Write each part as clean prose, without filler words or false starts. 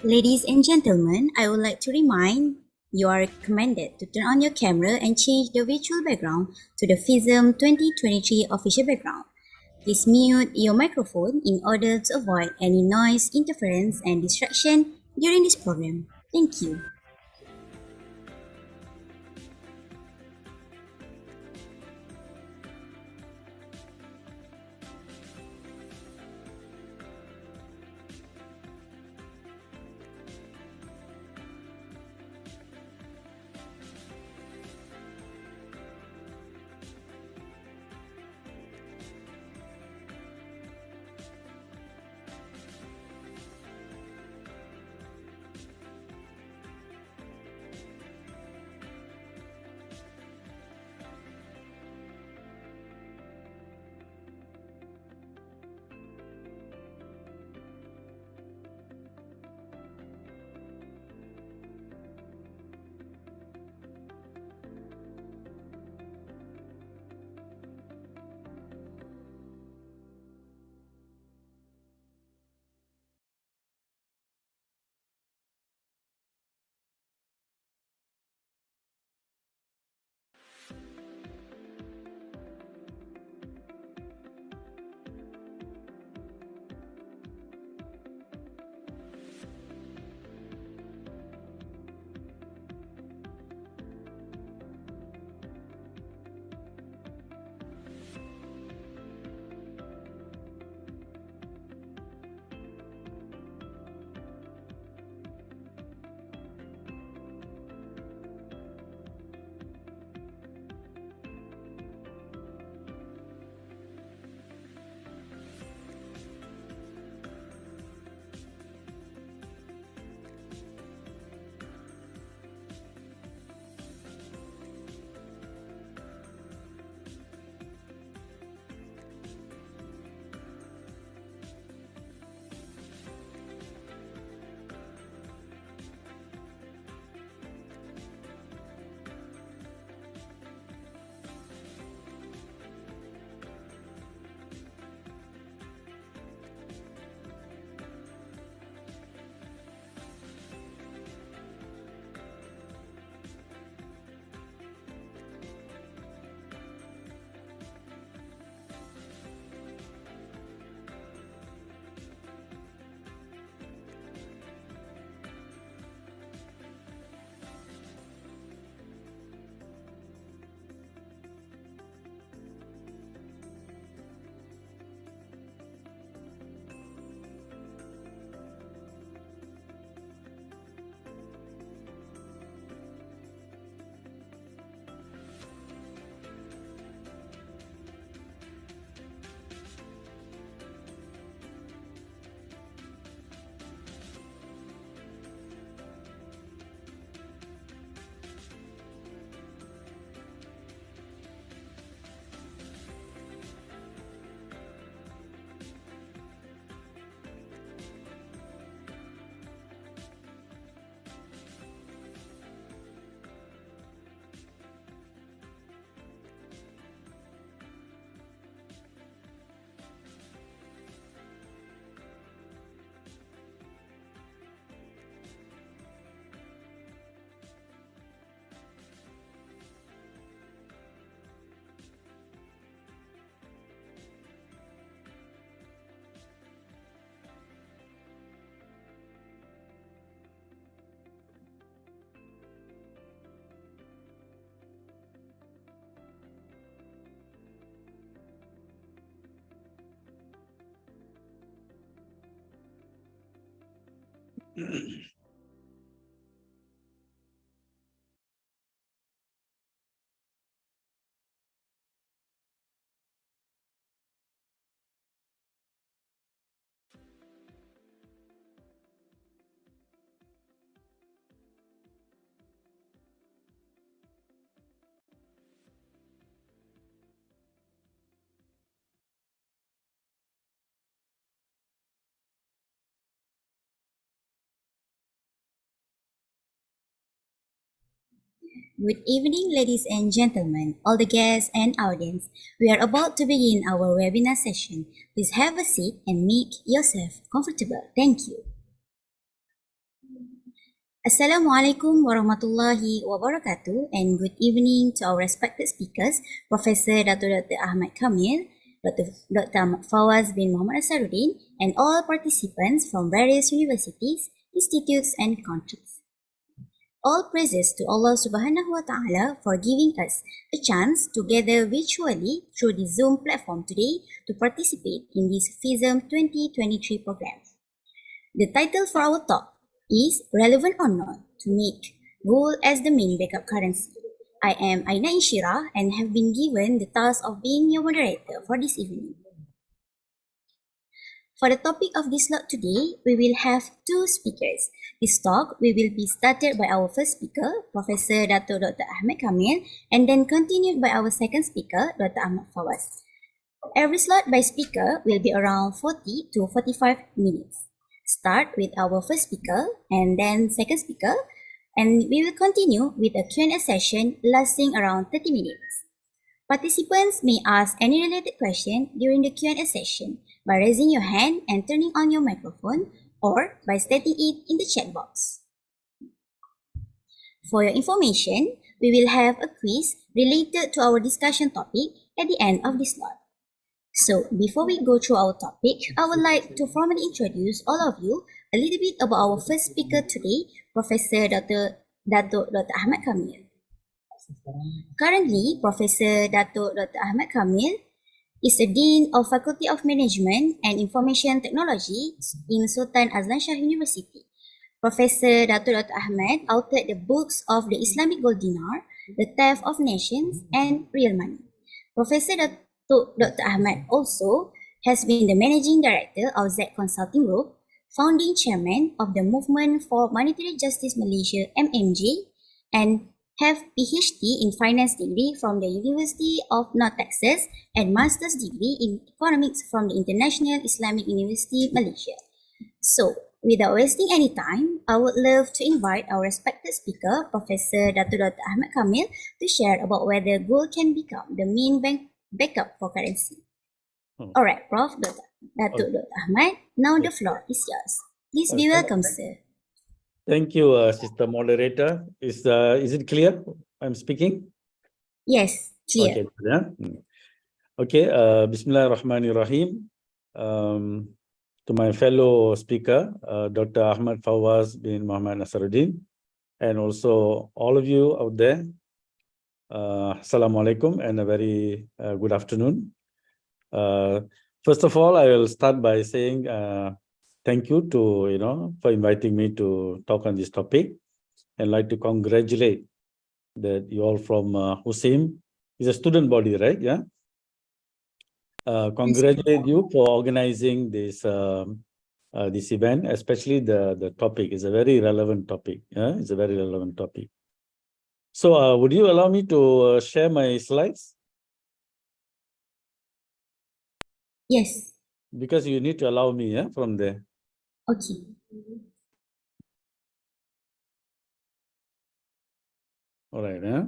Ladies and gentlemen, I would like to remind you are recommended to turn on your camera and change the virtual background to the FISM 2023 official background. Please mute your microphone in order to avoid any noise, interference, and distraction during this program. Thank you. Good evening, ladies and gentlemen, all the guests and audience. We are about to begin our webinar session. Please have a seat and make yourself comfortable. Thank you. Assalamualaikum warahmatullahi wabarakatuh and good evening to our respected speakers, Professor Dato Dr. Ahmad Kameel, Dr. Fawwaz bin Muhammad Nasarudin, and all participants from various universities, institutes, and countries. All praises to Allah Subhanahu wa Ta'ala for giving us a chance to gather virtually through the Zoom platform today to participate in this FISM 2023 program. The title for our talk is Relevant or Not to Make Gold as the Main Backup Currency. I am Aina Insyirah and have been given the task of being your moderator for this evening. For the topic of this slot today, we will have two speakers. This talk will be started by our first speaker, Professor Dato Dr. Ahmad Kameel, and then continued by our second speaker, Dr. Ahmad Fawwaz. Every slot by speaker will be around 40 to 45 minutes. Start with our first speaker and then second speaker, and we will continue with a Q&A session lasting around 30 minutes. Participants may ask any related question during the Q&A session by raising your hand and turning on your microphone or by stating it in the chat box. For your information, we will have a quiz related to our discussion topic at the end of this slot. So, before we go through our topic, I would like to formally introduce all of you a little bit about our first speaker today, Professor Dato Dr. Ahmad Kameel. Currently, Professor Dato Dr. Ahmad Kameel is the Dean of Faculty of Management and Information Technology in Sultan Azlan Shah University. Professor Dato Dr. Ahmad authored the books of the Islamic Gold Dinar, The Theft of Nations, and Real Money. Professor Dr. Ahmad also has been the Managing Director of Z Consulting Group, founding Chairman of the Movement for Monetary Justice Malaysia MMJ, and have PhD in Finance degree from the University of North Texas and Master's degree in Economics from the International Islamic University, Malaysia. So, without wasting any time, I would love to invite our respected speaker, Professor Dato Dr. Ahmad Kameel, to share about whether gold can become the main backup for currency. Alright, Prof. Dato Dr. Ahmad, now the floor is yours. Please be welcome, sir. Thank you, Sister Moderator. Is it clear I'm speaking? Yes, clear. Okay, yeah. Okay, Bismillahirrahmanirrahim. To my fellow speaker, Dr. Ahmad Fawwaz bin Muhammad Nasarudin, and also all of you out there, Assalamu alaikum and a very good afternoon. First of all, I will start by saying thank you for inviting me to talk on this topic, and like to congratulate that you all from USIM is a student body, right? Yeah. Congratulate you for organizing this this event, especially the topic is a very relevant topic. Yeah, it's a very relevant topic. So, would you allow me to share my slides? Yes. Because you need to allow me, yeah, from there. Okay. All right, yeah.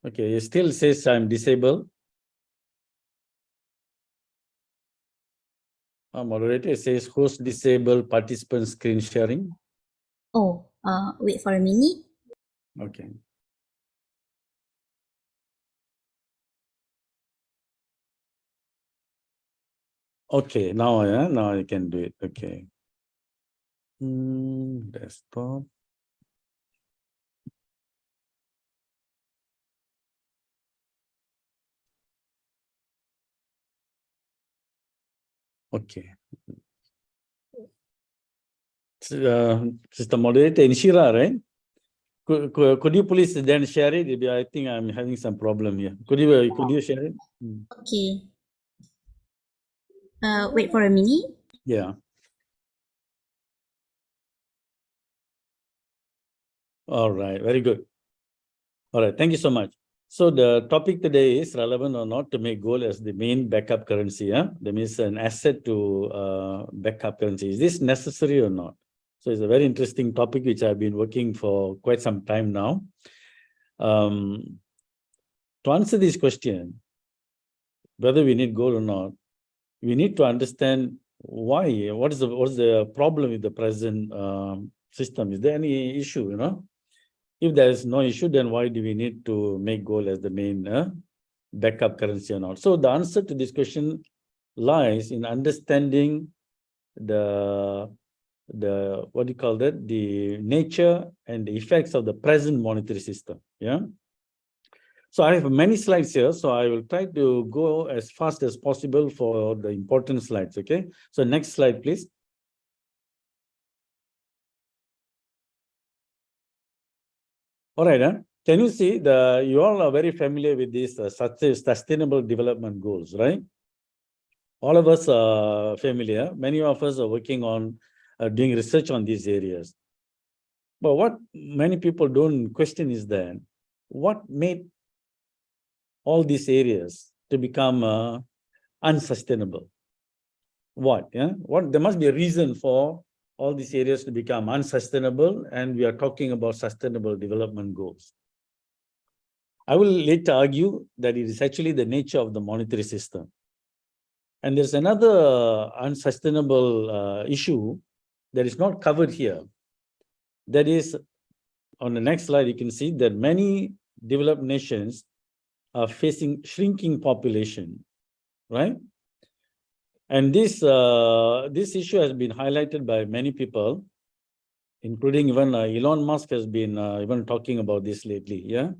Okay, it still says I'm disabled. Moderator, it says host disabled participant screen sharing. Oh, wait for a minute. Okay. Okay, now I can do it. Okay. Desktop. Okay. Sister Moderator, Insyirah, right? Could you please then share it? I think I'm having some problem here. Could you share it? Okay. Wait for a minute. Yeah. All right. Very good. All right. Thank you so much. So the topic today is relevant or not to make gold as the main backup currency. That means an asset to backup currency. Is this necessary or not? So it's a very interesting topic which I've been working for quite some time now. To answer this question, whether we need gold or not, we need to understand why. What is the problem with the present system? Is there any issue? If there is no issue, then why do we need to make gold as the main backup currency or not? So the answer to this question lies in understanding the what do you call that? The nature and the effects of the present monetary system. Yeah. So I have many slides here, so I will try to go as fast as possible for the important slides. Okay. So next slide, please. All right. Can you see you all are very familiar with these sustainable development goals, right? All of us are familiar. Many of us are working on doing research on these areas. But what many people don't question is that what made all these areas to become unsustainable? What? Yeah? What? There must be a reason for all these areas to become unsustainable, and we are talking about sustainable development goals. I will later argue that it is actually the nature of the monetary system. And there's another unsustainable issue that is not covered here. That is, on the next slide, you can see that many developed nations are facing shrinking population, right? And this issue has been highlighted by many people, including even Elon Musk has been even talking about this lately. Yeah.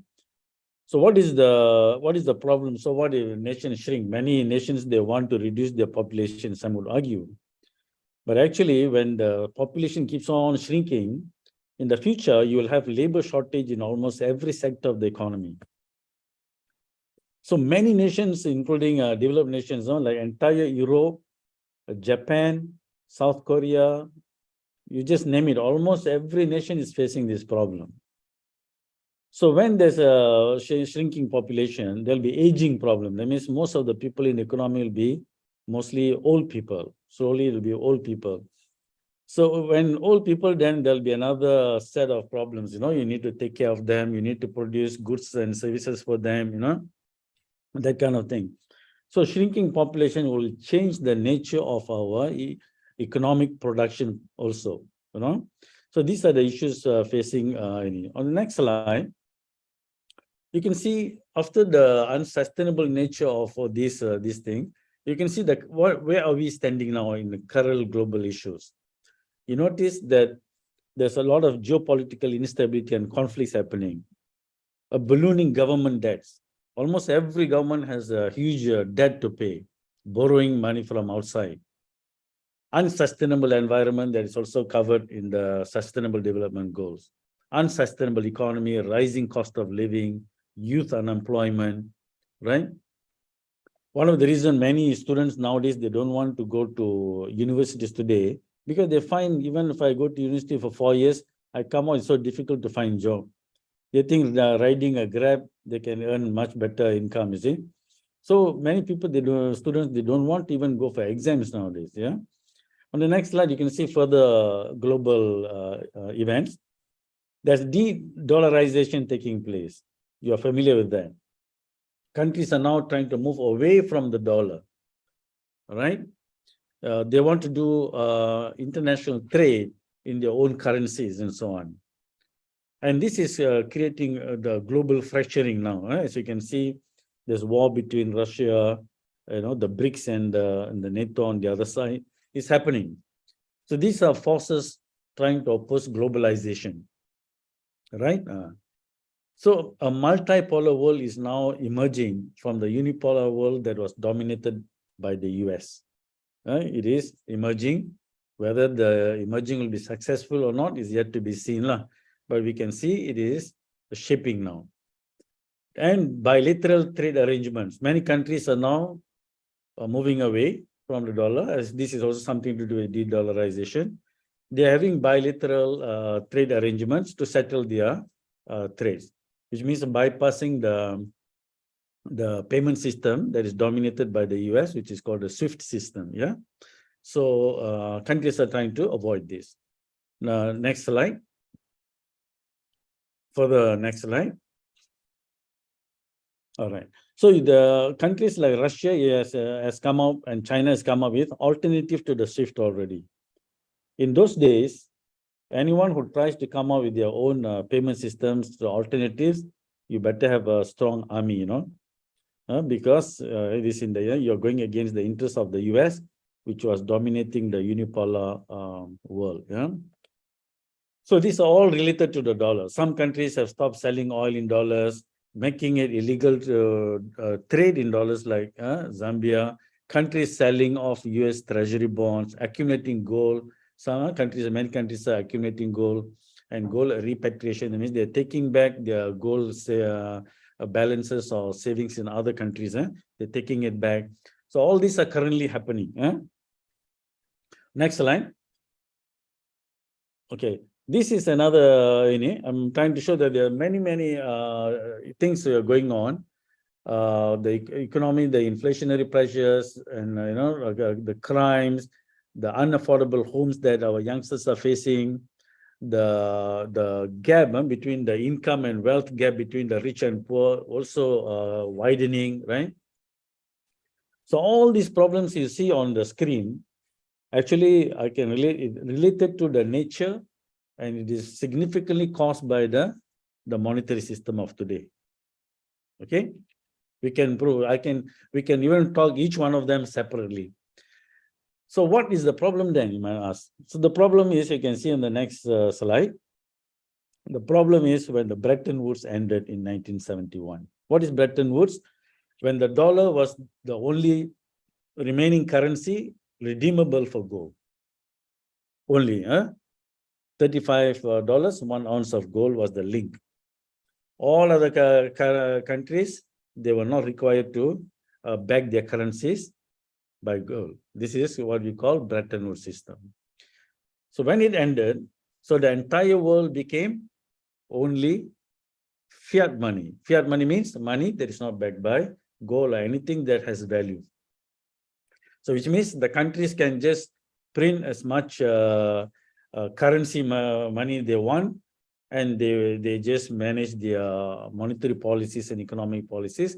So what is the problem? So what if nations shrink? Many nations, they want to reduce their population, some would argue. But actually, when the population keeps on shrinking, in the future, you will have labor shortage in almost every sector of the economy. So many nations, including developed nations, like entire Europe, Japan, South Korea, you just name it, almost every nation is facing this problem. So when there's a shrinking population, there'll be aging problem. That means most of the people in the economy will be mostly old people. Slowly it'll be old people. So when old people, then there'll be another set of problems. You need to take care of them. You need to produce goods and services for them, that kind of thing. So shrinking population will change the nature of our economic production also, So these are the issues facing on the next slide. You can see after the unsustainable nature of this thing, you can see that where are we standing now in the current global issues. You notice that there's a lot of geopolitical instability and conflicts happening. A ballooning government debts. Almost every government has a huge debt to pay, borrowing money from outside. Unsustainable environment that is also covered in the Sustainable Development Goals. Unsustainable economy, rising cost of living, youth unemployment, right? One of the reasons many students nowadays, they don't want to go to universities today because they find even if I go to university for 4 years, I come out, it's so difficult to find job. They think riding a Grab, they can earn much better income, you see. So many people, students, they don't want to even go for exams nowadays, yeah. On the next slide, you can see further global events. There's de-dollarization taking place. You're familiar with that. Countries are now trying to move away from the dollar, right? They want to do international trade in their own currencies and so on. And this is creating the global fracturing now. As you can see, there's war between Russia, the BRICS and the NATO on the other side. It's happening. So these are forces trying to oppose globalization, right? So a multipolar world is now emerging from the unipolar world that was dominated by the US. It is emerging Whether the emerging will be successful or not is yet to be seen, lah. But we can see it is shaping now. And bilateral trade arrangements. Many countries are now moving away from the dollar, as this is also something to do with de-dollarization. They are having bilateral trade arrangements to settle their trades, which means bypassing the payment system that is dominated by the US, which is called the SWIFT system. Yeah. So countries are trying to avoid this. Now, next slide. For the next slide. All right. So the countries like Russia has come up and China has come up with alternative to the SWIFT already. In those days, anyone who tries to come up with their own payment systems, the alternatives, you better have a strong army, you know, because it is in the you're going against the interests of the US, which was dominating the unipolar world. Yeah. So these are all related to the dollar. Some countries have stopped selling oil in dollars, making it illegal to trade in dollars, like Zambia. Countries selling off US Treasury bonds, accumulating gold. Some countries, many countries are accumulating gold, and gold repatriation. That means they're taking back their gold balances or savings in other countries. They're taking it back. So all these are currently happening. Next slide. Okay. This is another, I'm trying to show that there are many things going on. The economy, the inflationary pressures, and the crimes, the unaffordable homes that our youngsters are facing, the gap between the income and wealth gap between the rich and poor also widening, right? So all these problems you see on the screen, actually I can relate it related to the nature, and it is significantly caused by the monetary system of today. Okay, we can prove. We can even talk each one of them separately. So what is the problem then, you might ask? So the problem is, you can see on the next slide. The problem is when the Bretton Woods ended in 1971. What is Bretton Woods? When the dollar was the only remaining currency redeemable for gold. Only, $35, 1 ounce of gold was the link. All other countries, they were not required to back their currencies by gold. This is what we call Bretton Woods system. So when it ended, so the entire world became only fiat money. Fiat money means money that is not backed by gold or anything that has value. So which means the countries can just print as much currency money they want, and they just manage their monetary policies and economic policies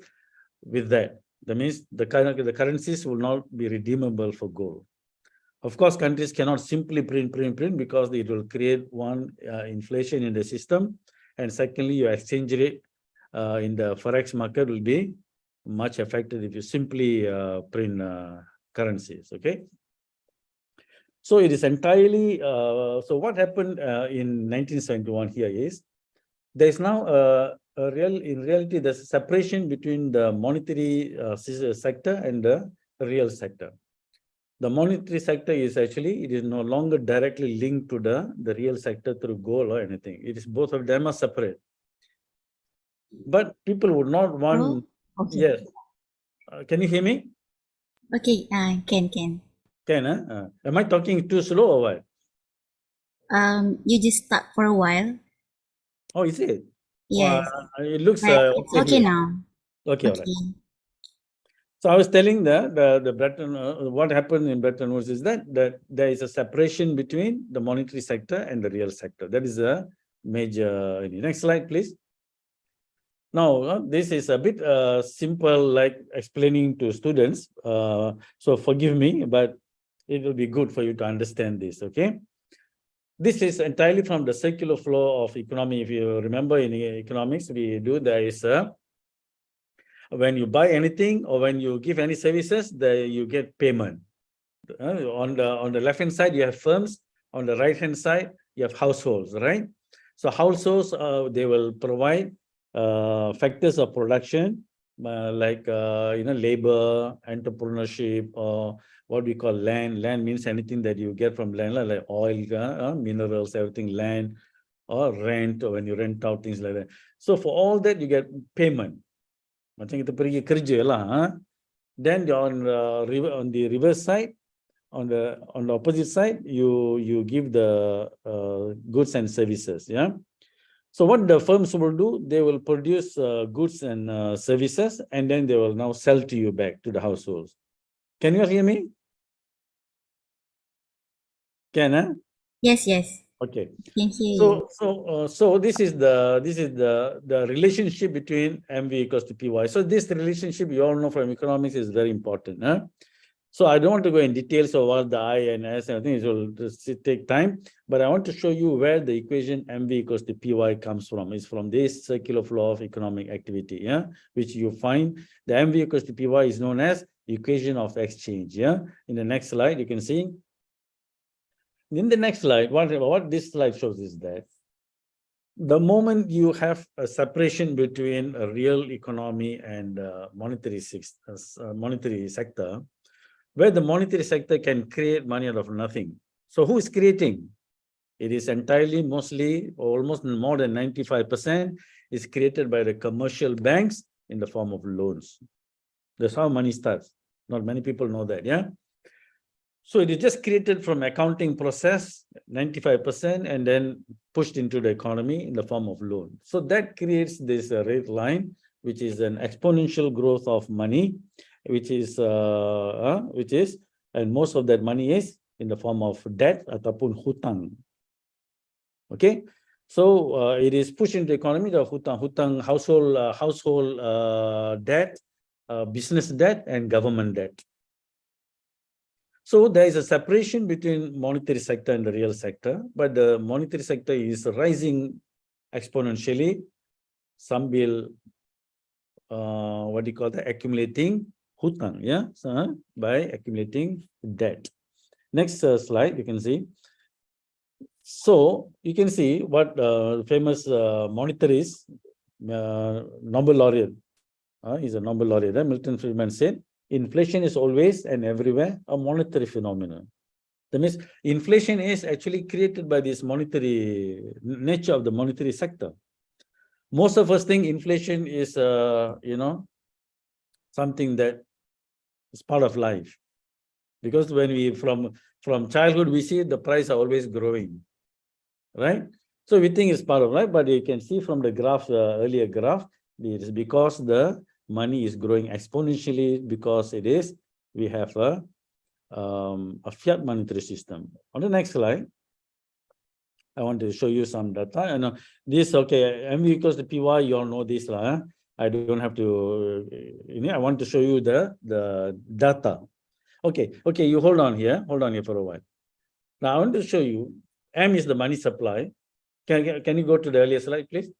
with that. That means the currencies will not be redeemable for gold. Of course, countries cannot simply print because it will create one, inflation in the system, and secondly, your exchange rate in the forex market will be much affected if you simply print currencies. Okay. So it is entirely, so what happened in 1971 here is, there is now in reality, there's a separation between the monetary sector and the real sector. The monetary sector is actually, it is no longer directly linked to the real sector through gold or anything. It is, both of them are separate. But people would not want, Okay. yes. Can you hear me? Okay, can. Can, am I talking too slow or what? You just start for a while. Oh, is it? Yes. It looks It's okay here. now. Okay, all right. So I was telling the Bretton, what happened in Bretton Woods is that there is a separation between the monetary sector and the real sector. That is a major. Next slide, please. Now, this is a bit simple, like explaining to students. So forgive me, but it will be good for you to understand this, okay? This is entirely from the circular flow of economy. If you remember in economics, we do, there is a, when you buy anything or when you give any services, you get payment. On the left hand side, you have firms. On the right hand side, you have households, right? So households, they will provide factors of production like labor, entrepreneurship, or what we call land. Land means anything that you get from land, like oil, minerals, everything, land, or rent, or when you rent out, things like that. So for all that, you get payment. Macam kita pergi kerja lah. Then on the reverse side, on the opposite side, you give the goods and services. Yeah. So what the firms will do, they will produce goods and services, and then they will now sell to you back to the households. Can you all hear me? Can, huh? Yes, yes. Okay. Can hear you. So this is the relationship between MV equals to PY. So this relationship, you all know from economics, is very important. Huh? So I don't want to go in details of what the I and S, and I think it will just take time, but I want to show you where the equation MV equals to PY comes from. It's from this circular flow of economic activity, yeah, which you find the MV equals to PY is known as equation of exchange, yeah. In the next slide, you can see. In the next slide, what this slide shows is that the moment you have a separation between a real economy and monetary sector, where the monetary sector can create money out of nothing. So who is creating? It is entirely, mostly, almost more than 95% is created by the commercial banks in the form of loans. That's how money starts. Not many people know that, yeah? So it is just created from accounting process, 95%, and then pushed into the economy in the form of loan. So that creates this rate line, which is an exponential growth of money, which is, and most of that money is in the form of debt ataupun hutang. Okay, so it is pushed into the economy, the hutang, household debt, business debt, and government debt. So there is a separation between monetary sector and the real sector, but the monetary sector is rising exponentially. Some will, accumulating hutang, yeah, so, by accumulating debt. Next slide, you can see. So you can see what famous monetarist, Nobel laureate, he's a Nobel laureate, Milton Friedman said, inflation is always and everywhere a monetary phenomenon. That means inflation is actually created by this monetary nature of the monetary sector. Most of us think inflation is, something that is part of life. Because when we, from childhood, we see the price are always growing, right? So we think it's part of life, but you can see from the graph, earlier graph, it is because the money is growing exponentially, because we have a fiat monetary system. On the next slide, I want to show you some data. And this, okay, MV equals to PY, you all know this. I don't have to, I want to show you the data. Okay, you hold on here for a while. Now I want to show you, M is the money supply. Can you go to the earlier slide, please?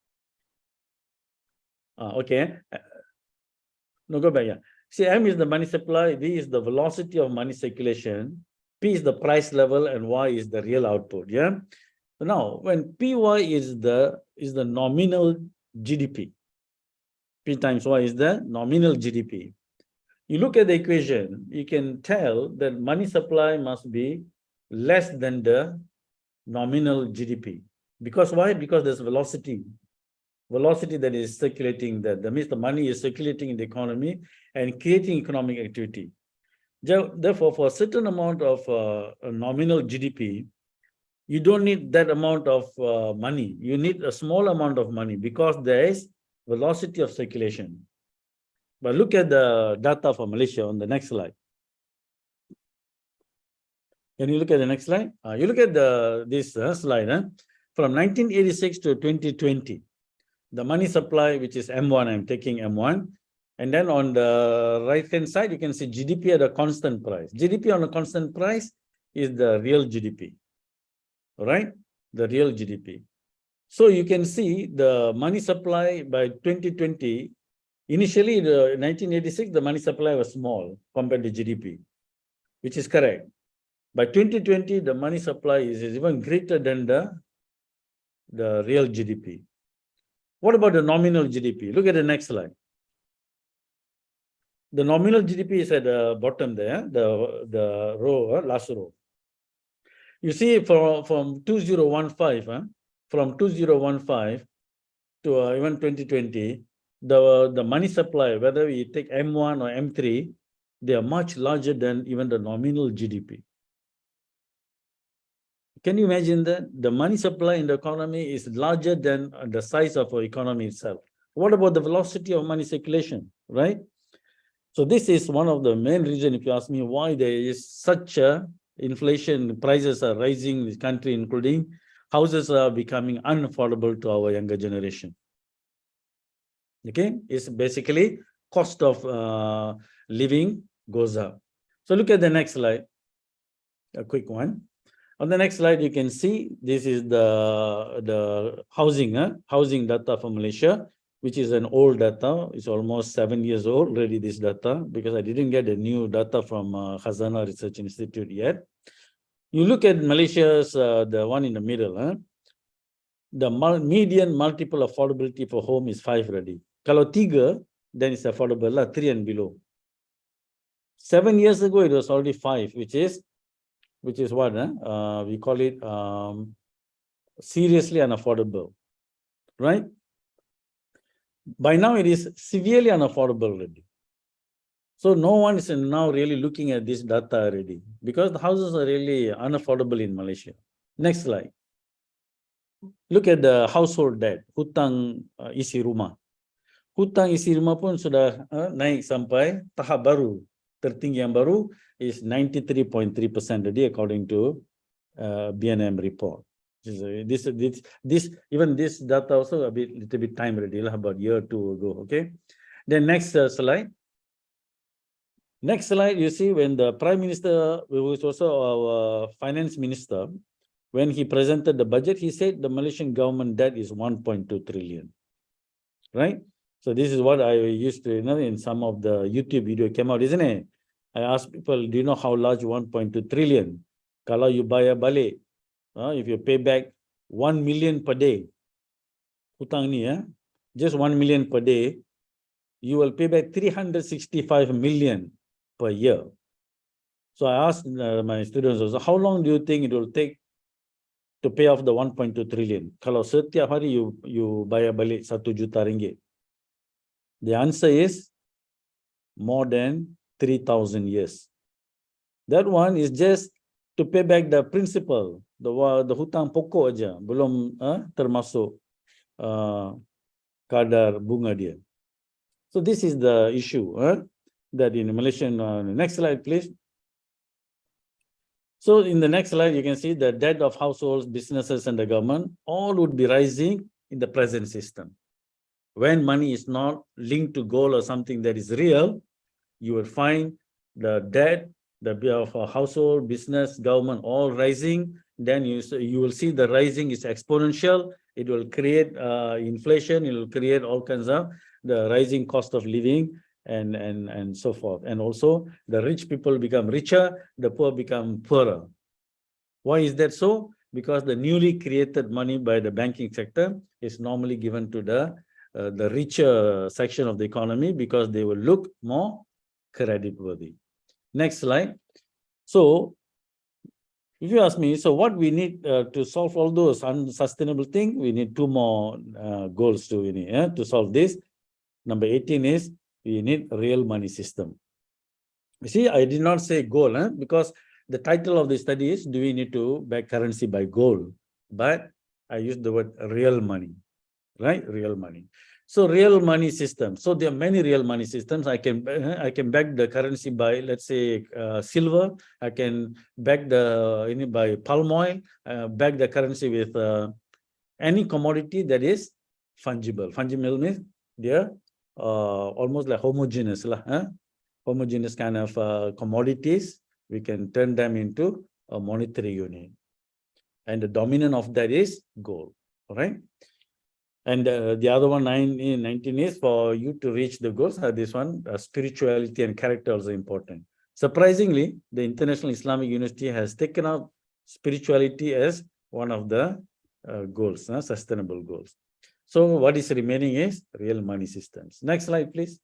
Okay. No, go back, yeah. See, M is the money supply, V is the velocity of money circulation, P is the price level, and Y is the real output, yeah? So now, when PY is the nominal GDP, P times Y is the nominal GDP. You look at the equation, you can tell that money supply must be less than the nominal GDP. Because why? Because there's velocity that is circulating there. That means the money is circulating in the economy and creating economic activity. Therefore, for a certain amount of nominal GDP, you don't need that amount of money. You need a small amount of money because there is velocity of circulation. But look at the data for Malaysia on the next slide. Can you look at the next slide? You look at this slide. From 1986 to 2020, the money supply, which is M1, I'm taking M1. And then on the right-hand side, you can see GDP at a constant price. GDP on a constant price is the real GDP, all right? The real GDP. So you can see the money supply by 2020, initially, the 1986, the money supply was small compared to GDP, which is correct. By 2020, the money supply is even greater than the real GDP. What about the nominal GDP? Look at the next slide. The nominal GDP is at the bottom there, the row, last row. You see from 2015, from 2015 to even 2020, the money supply, whether we take M1 or M3, they are much larger than even the nominal GDP. Can you imagine that? The money supply in the economy is larger than the size of our economy itself. What about the velocity of money circulation, right? So this is one of the main reasons, if you ask me, why there is such a inflation, prices are rising in this country, including houses are becoming unaffordable to our younger generation. Okay, it's basically cost of living goes up. So look at the next slide, a quick one. On the next slide, you can see this is the housing data for Malaysia, which is an old data. It's almost 7 years old already, this data, because I didn't get the new data from Khazanah Research Institute yet. You look at Malaysia's, the one in the middle, the median multiple affordability for home is 5 already. Kalau 3, then it's affordable, 3 and below. 7 years ago, it was already 5, which is what? We call it seriously unaffordable, right? By now, it is severely unaffordable already. So no one is now really looking at this data already, because the houses are really unaffordable in Malaysia. Next slide. Look at the household debt, hutang isi rumah. Hutang isi rumah pun sudah naik sampai tahap baru. Tertinggi yang baru is 93.3% already, according to BNM report. Even this data also little bit time already, about a year or two ago. Okay. Then next slide. Next slide, you see when the Prime Minister, who is also our finance minister, when he presented the budget, he said the Malaysian government debt is 1.2 trillion. Right? So this is what I used to, in some of the YouTube video came out, isn't it? I asked people, do you know how large 1.2 trillion? Kalau you bayar balik, if you pay back 1 million per day, hutang ni, just 1 million per day, you will pay back 365 million per year. So I asked my students also, how long do you think it will take to pay off the 1.2 trillion? Kalau setiap hari you bayar balik 1 juta ringgit. The answer is more than 3,000 years. That one is just to pay back the principal, the hutang pokok aja, belum termasuk kadar bunga dia. So this is the issue that in Malaysian. Next slide, please. So in the next slide, you can see the debt of households, businesses, and the government all would be rising in the present system. When money is not linked to gold or something that is real, you will find the debt, the of a household, business, government all rising. Then you will see the rising is exponential. It will create inflation. It will create all kinds of the rising cost of living and so forth. And also the rich people become richer, the poor become poorer. Why is that so? Because the newly created money by the banking sector is normally given to the richer section of the economy, because they will look more creditworthy. Next slide. So if you ask me, so what we need to solve all those unsustainable things, we need 2 more goals to solve this. Number 18 is we need a real money system. You see, I did not say gold, because the title of the study is, do we need to back currency by gold? But I used the word real money, right? Real money. So real money system. So there are many real money systems. I can back the currency by, let's say, silver. I can back by palm oil. Back the currency with any commodity that is fungible. Fungible means they're almost like homogeneous, homogeneous kind of commodities. We can turn them into a monetary unit, and the dominant of that is gold. All right. And the other one, 19 is for you to reach the goals. This one, spirituality and character also important. Surprisingly, the International Islamic University has taken up spirituality as one of the goals, sustainable goals. So what is remaining is real money systems. Next slide, please.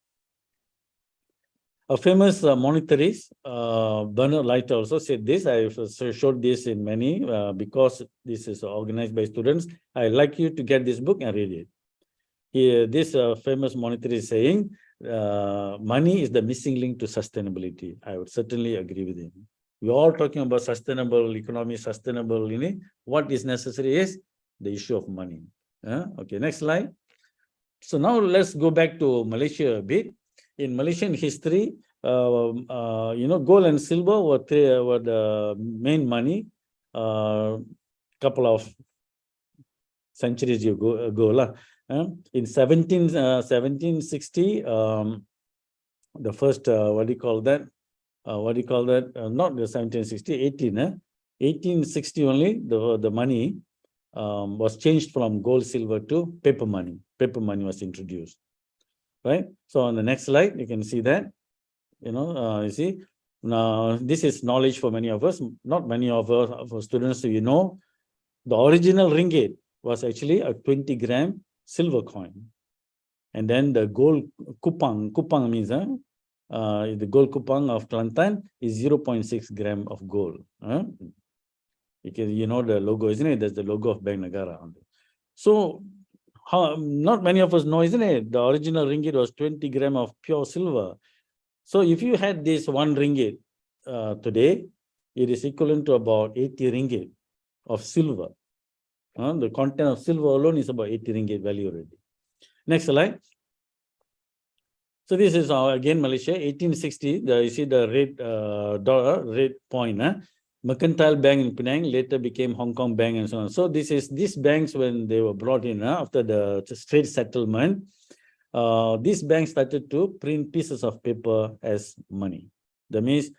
A famous monetarist, Bernard Lighter, also said this. I showed this in many because this is organized by students. I like you to get this book and read it. This famous monetarist is saying, money is the missing link to sustainability. I would certainly agree with him. We're all talking about sustainable economy, sustainable, what is necessary is the issue of money. Okay, next slide. So now let's go back to Malaysia a bit. In Malaysian history, gold and silver were the main money. Couple of centuries ago. In 1760, the first, what do you call that? Not the 1760, 1860 only, the money was changed from gold, silver to paper money. Paper money was introduced, right? So on the next slide, you can see that, you see, now this is knowledge for many of us, not many of our students, so the original ringgit was actually a 20-gram silver coin. And then the gold kupang means, the gold kupang of Kelantan is 0.6 gram of gold. Because the logo, isn't it? There's the logo of Bank Negara on it. So not many of us know, isn't it? The original ringgit was 20 gram of pure silver. So if you had this 1 ringgit today, it is equivalent to about 80 ringgit of silver. The content of silver alone is about 80 ringgit value already. Next slide. So this is again Malaysia, 1860. You see the red point. Mercantile Bank in Penang later became Hong Kong Bank and so on. So these banks, when they were brought in after the trade settlement, these banks started to print pieces of paper as money. That means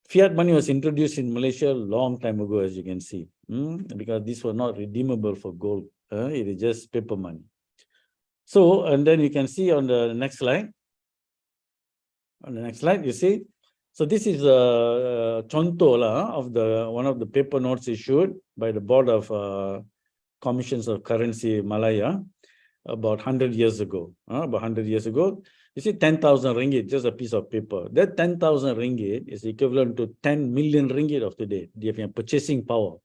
fiat money was introduced in Malaysia a long time ago, as you can see, because these were not redeemable for gold. It is just paper money. So, and then you can see on the next slide. On the next slide, you see. So this is a contour of one of the paper notes issued by the Board of Commissions of Currency Malaya about 100 years ago. About 100 years ago, you see 10,000 ringgit, just a piece of paper. That 10,000 ringgit is equivalent to 10 million ringgit of today. They have purchasing power.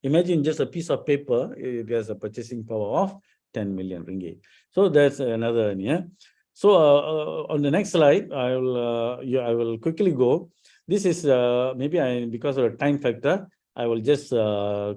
Imagine just a piece of paper, it has a purchasing power of 10 million ringgit. So that's another, So on the next slide, I will quickly go. This is maybe because of the time factor, I will just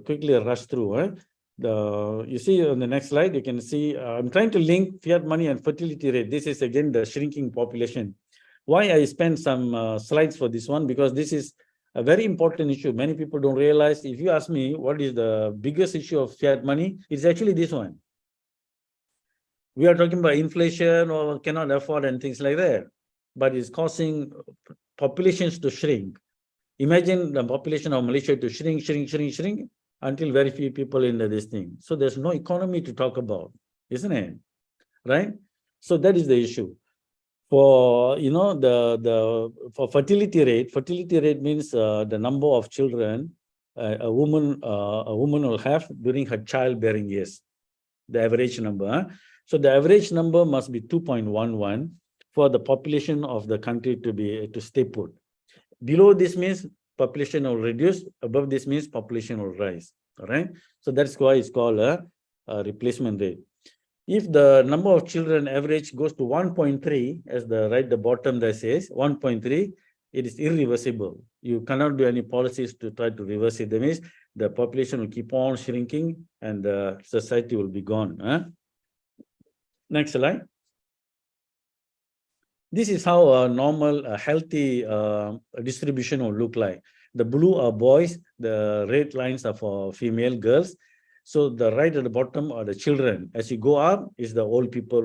quickly rush through. You see on the next slide, you can see I'm trying to link fiat money and fertility rate. This is again the shrinking population. Why I spent some slides for this one? Because this is a very important issue. Many people don't realize. If you ask me what is the biggest issue of fiat money, it's actually this one. We are talking about inflation or cannot afford and things like that, but it's causing populations to shrink. Imagine the population of Malaysia to shrink until very few people in this thing. So there's no economy to talk about, isn't it? Right? So that is the issue. For for fertility rate means the number of children a woman will have during her childbearing years, the average number. So the average number must be 2.11 for the population of the country to stay put. Below this means population will reduce. Above this means population will rise. All right. So that's why it's called a replacement rate. If the number of children average goes to 1.3, as the bottom that says 1.3, it is irreversible. You cannot do any policies to try to reverse it. That means the population will keep on shrinking and the society will be gone. Next slide. This is how a normal, healthy distribution will look like. The blue are boys, the red lines are for female girls. So the right at the bottom are the children. As you go up, is the old people.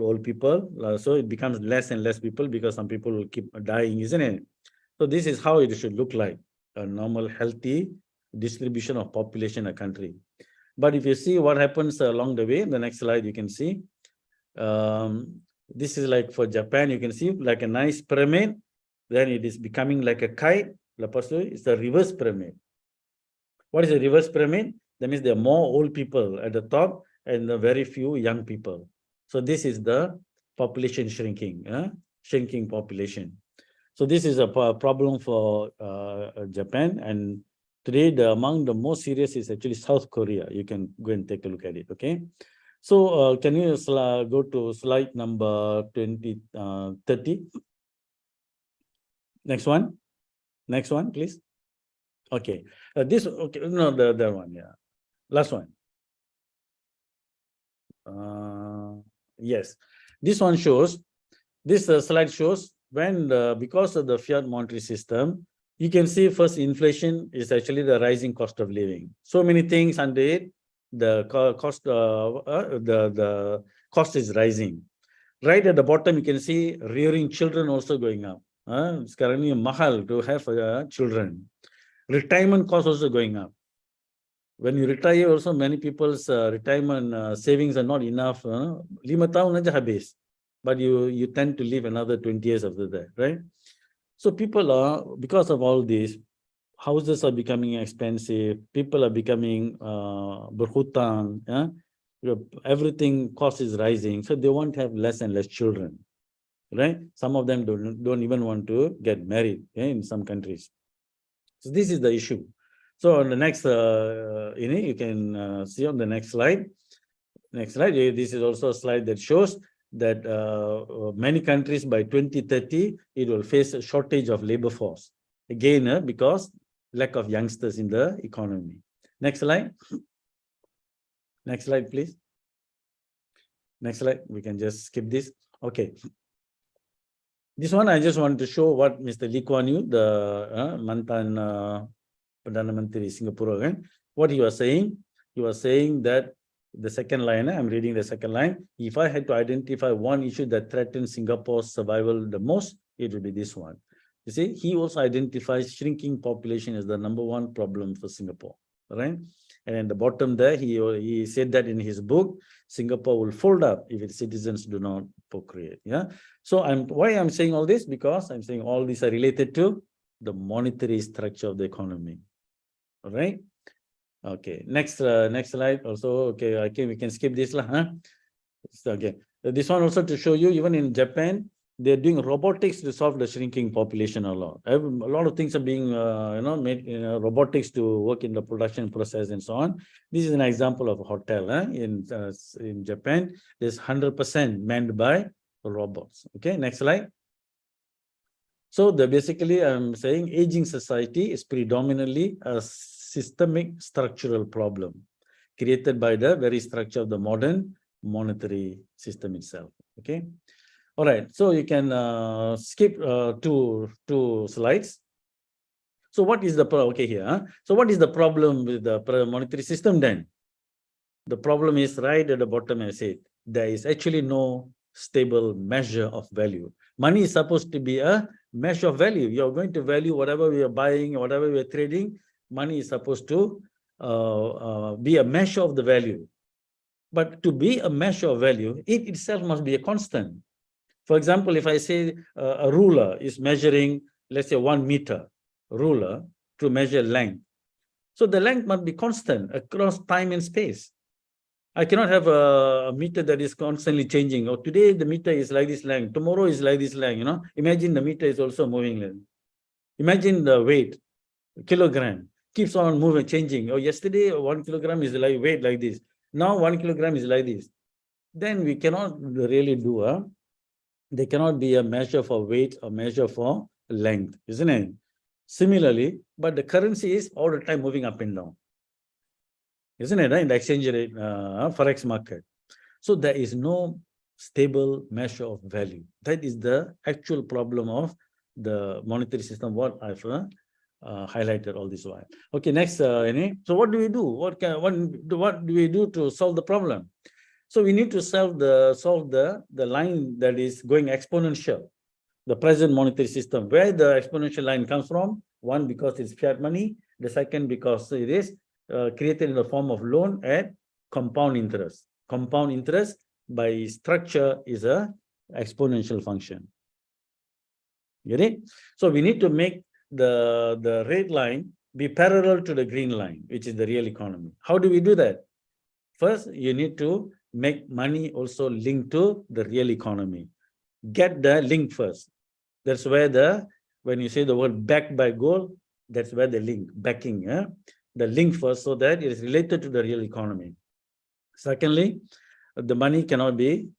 So it becomes less and less people because some people will keep dying, isn't it? So this is how it should look like, a normal, healthy distribution of population in a country. But if you see what happens along the way, the next slide you can see. This is like for Japan, you can see like a nice pyramid. Then it is becoming like a kite. It's a reverse pyramid. What is a reverse pyramid? That means there are more old people at the top and very few young people. So this is the population shrinking, shrinking population. So this is a problem for Japan, and today among the most serious is actually South Korea. You can go and take a look at it. Okay. So can you go to slide number 30? Next one. Next one, please. Okay. This, okay, no, the other one, yeah. Last one. Yes. This one shows, this slide shows when, because of the fiat monetary system, you can see first inflation is actually the rising cost of living. So many things under it, the cost is rising. Right at the bottom, you can see rearing children also going up. It's currently mahal to have children. Retirement cost also going up. When you retire, also many people's retirement savings are not enough. 5 tahun aja habis, but you tend to live another 20 years after that, right? So people are, because of all this, houses are becoming expensive. People are becoming berhutang. Everything cost is rising, so they want to have less and less children, right? Some of them don't even want to get married in some countries. So this is the issue. So on the next, you can see on the next slide. Next slide. This is also a slide that shows that many countries by 2030 it will face a shortage of labor force again because lack of youngsters in the economy. Next slide. Next slide, please. Next slide. We can just skip this. Okay. This one I just want to show what Mr. Lee Kuan Yew, the mantan Perdana Menteri Singapore, what he was saying. He was saying that the second line, I'm reading the second line. If I had to identify one issue that threatens Singapore's survival the most, it would be this one. You see, he also identifies shrinking population as the #1 problem for Singapore, right? And at the bottom there, he said that in his book, Singapore will fold up if its citizens do not procreate. Yeah. So why I'm saying all this? Because I'm saying all these are related to the monetary structure of the economy. All right. Okay. Next slide. Also, okay. We can skip this lah. Okay. This one also to show you, even in Japan, they're doing robotics to solve the shrinking population a lot. A lot of things are being, made robotics to work in the production process and so on. This is an example of a hotel in Japan. There's 100% manned by robots. Okay, next slide. So basically, I'm saying aging society is predominantly a systemic structural problem created by the very structure of the modern monetary system itself. Okay. All right, so you can skip two slides. So what is the problem? Okay, here. So what is the problem with the monetary system then? The problem is right at the bottom. I said there is actually no stable measure of value. Money is supposed to be a measure of value. You're going to value whatever we are buying, whatever we are trading. Money is supposed to be a measure of the value. But to be a measure of value, it itself must be a constant. For example, if I say a ruler is measuring, let's say 1 meter ruler to measure length. So the length must be constant across time and space. I cannot have a meter that is constantly changing. Or today the meter is like this length, tomorrow is like this length, Imagine the meter is also moving length. Imagine the weight, kilogram, keeps on moving, changing. Or yesterday 1 kilogram is like weight like this. Now 1 kilogram is like this. Then we cannot really do They cannot be a measure for weight or measure for length, isn't it? Similarly, but the currency is all the time moving up and down, isn't it? In the exchange rate, forex market. So there is no stable measure of value. That is the actual problem of the monetary system, what I've highlighted all this while. Okay, next, so what do we do? What do we do to solve the problem? So we need to solve the line that is going exponential, the present monetary system. Where the exponential line comes from? One, because it's fiat money. The second, because it is created in the form of loan at compound interest. Compound interest by structure is a exponential function. Get it? So we need to make the red line be parallel to the green line, which is the real economy. How do we do that? First, you need to make money also linked to the real economy. Get the link first. That's where the when you say the word backed by gold, that's where the link, backing, the link first, so that it is related to the real economy. Secondly, the money cannot be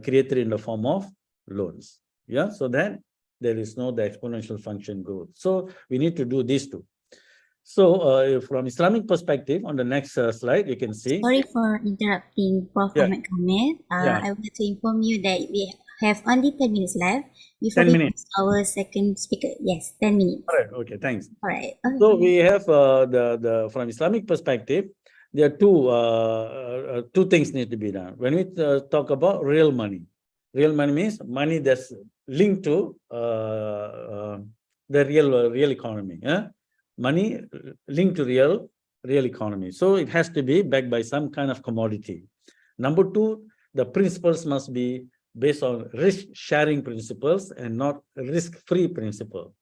created in the form of loans. Yeah, so that there is no the exponential function growth. So we need to do these two. So from Islamic perspective, on the next slide, you can see. Sorry for interrupting, Prof. Yeah. Ahmed Kameel. Yeah. I would like to inform you that we have only 10 minutes left before 10 we minutes. pass our second speaker. Yes, 10 minutes. All right. Okay. Thanks. All right. So we have the from Islamic perspective, there are two things need to be done. When we talk about real money means money that's linked to the real economy. Money linked to real economy. So it has to be backed by some kind of commodity. Number two, the principles must be based on risk-sharing principles and not risk-free principle.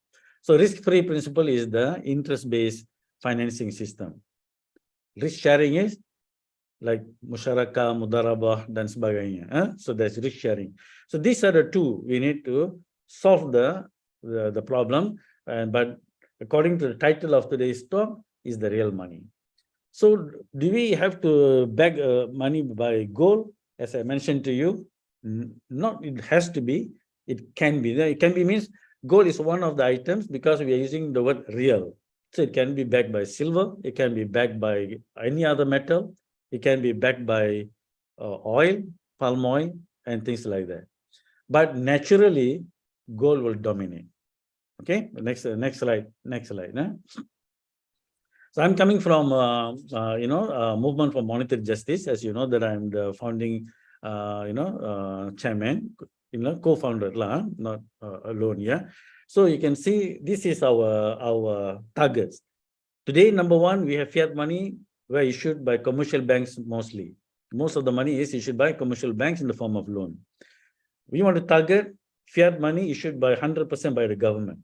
So risk-free principle is the interest-based financing system. Risk-sharing is like musyarakah, mudarabah, dan sebagainya. So that's risk-sharing. So these are the two we need to solve the problem. But according to the title of today's talk, is the real money. So do we have to back money by gold? As I mentioned to you, not it has to be. It can be. It can be means gold is one of the items because we are using the word real. So it can be backed by silver. It can be backed by any other metal. It can be backed by oil, palm oil, and things like that. But naturally, gold will dominate. Okay, next slide. So I'm coming from movement for monetary justice. As you know, that I'm the founding chairman, co-founder lah, not alone. Yeah. So you can see this is our targets. Today, number one, we have fiat money were issued by commercial banks mostly. Most of the money is issued by commercial banks in the form of loan. We want to target fiat money issued by 100% by the government.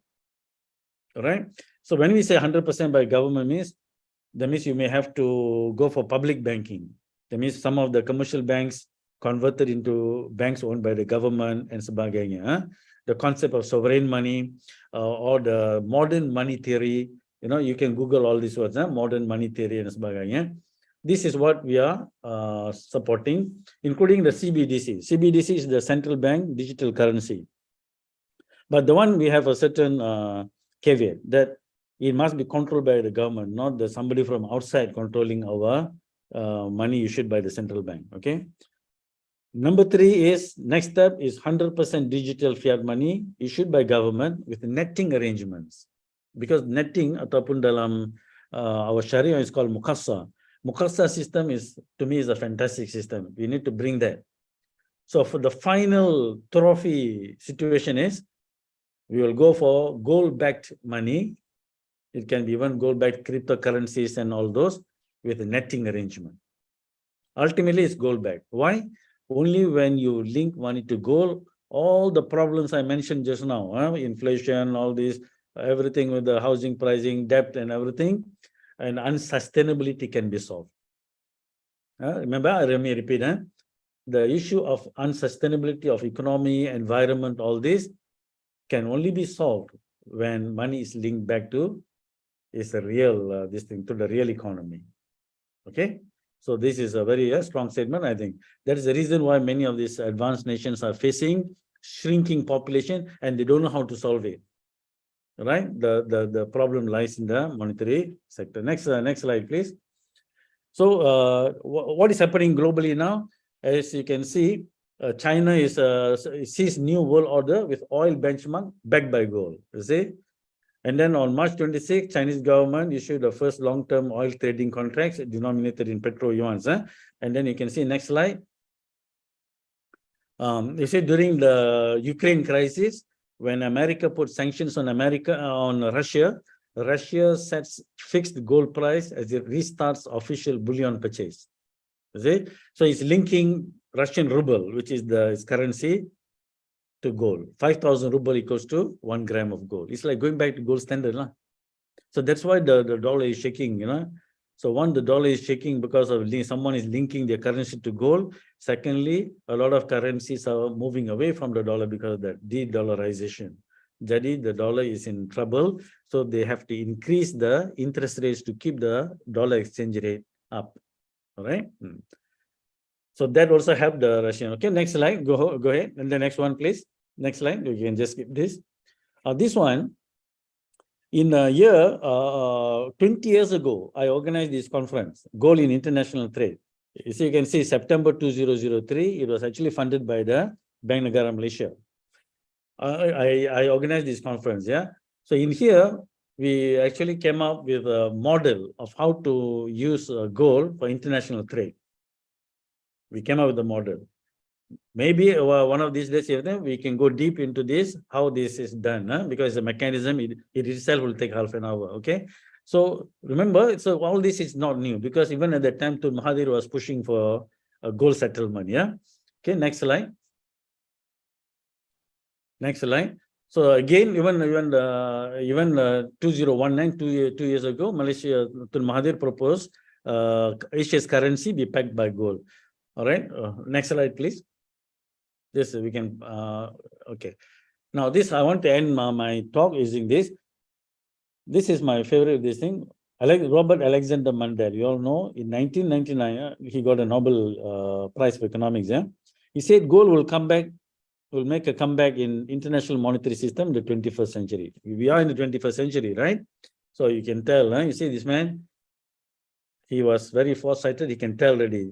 All right. So when we say 100% by government that means you may have to go for public banking. That means some of the commercial banks converted into banks owned by the government and sebagainya. The concept of sovereign money or the modern money theory, you can Google all these words, modern money theory and sebagainya. This is what we are supporting, including the CBDC. CBDC is the central bank digital currency. But the one we have a certain caveat that it must be controlled by the government, not somebody from outside controlling our money issued by the central bank. Okay. Number three is, next step is 100% digital fiat money issued by government with netting arrangements. Because netting ataupun dalam our Sharia is called muqassa. Muqassa system to me is a fantastic system. We need to bring that. So for the final trophy situation is, we will go for gold-backed money. It can be even gold-backed cryptocurrencies and all those with a netting arrangement. Ultimately, it's gold-backed. Why? Only when you link money to gold, all the problems I mentioned just now, inflation, all this, everything with the housing pricing, debt and everything, and unsustainability can be solved. Remember, let me repeat, the issue of unsustainability of economy, environment, all this can only be solved when money is linked back to the real economy. Okay, so this is a very strong statement. I think that is the reason why many of these advanced nations are facing shrinking population and they don't know how to solve it. Right, the problem lies in the monetary sector. Next slide, please. So what is happening globally now? As you can see, China sees new world order with oil benchmark backed by gold. You see. And then on March 26, Chinese government issued the first long-term oil trading contracts denominated in petro yuans. And then you can see next slide. You see during the Ukraine crisis, when America put sanctions on Russia, Russia sets fixed gold price as it restarts official bullion purchase. You see? So it's linking Russian ruble, which is its currency, to gold. 5,000 ruble equals to 1 gram of gold. It's like going back to gold standard. So that's why the dollar is shaking, So one, the dollar is shaking because of someone is linking their currency to gold. Secondly, a lot of currencies are moving away from the dollar because of that de-dollarization. Jadi the dollar is in trouble, so they have to increase the interest rates to keep the dollar exchange rate up. All right. So that also helped the Russian. Okay, next slide. Go ahead. And the next one, please. Next slide. You can just skip this. This one, in a year, 20 years ago, I organized this conference, Goal in International Trade. You can see September 2003, it was actually funded by the Bank Negara Malaysia. I organized this conference, yeah. So in here, we actually came up with a model of how to use gold for international trade. We came up with the model. Maybe one of these days, we can go deep into this, how this is done, because the mechanism, it itself will take half an hour, okay? So remember, so all this is not new, because even at that time, Tun Mahathir was pushing for a gold settlement, yeah? Okay, next slide. Next slide. So again, even 2019, two years ago, Malaysia, Tun Mahathir proposed Asia's currency be backed by gold. All right, next slide, please. This we can, okay. Now this, I want to end my talk using this. This is my favorite, this thing. Robert Alexander Mundell, you all know, in 1999, he got a Nobel Prize for Economics. Yeah? He said gold will come back, will make a comeback in international monetary system in the 21st century. We are in the 21st century, right? So you can tell, you see this man, he was very foresighted, he can tell already.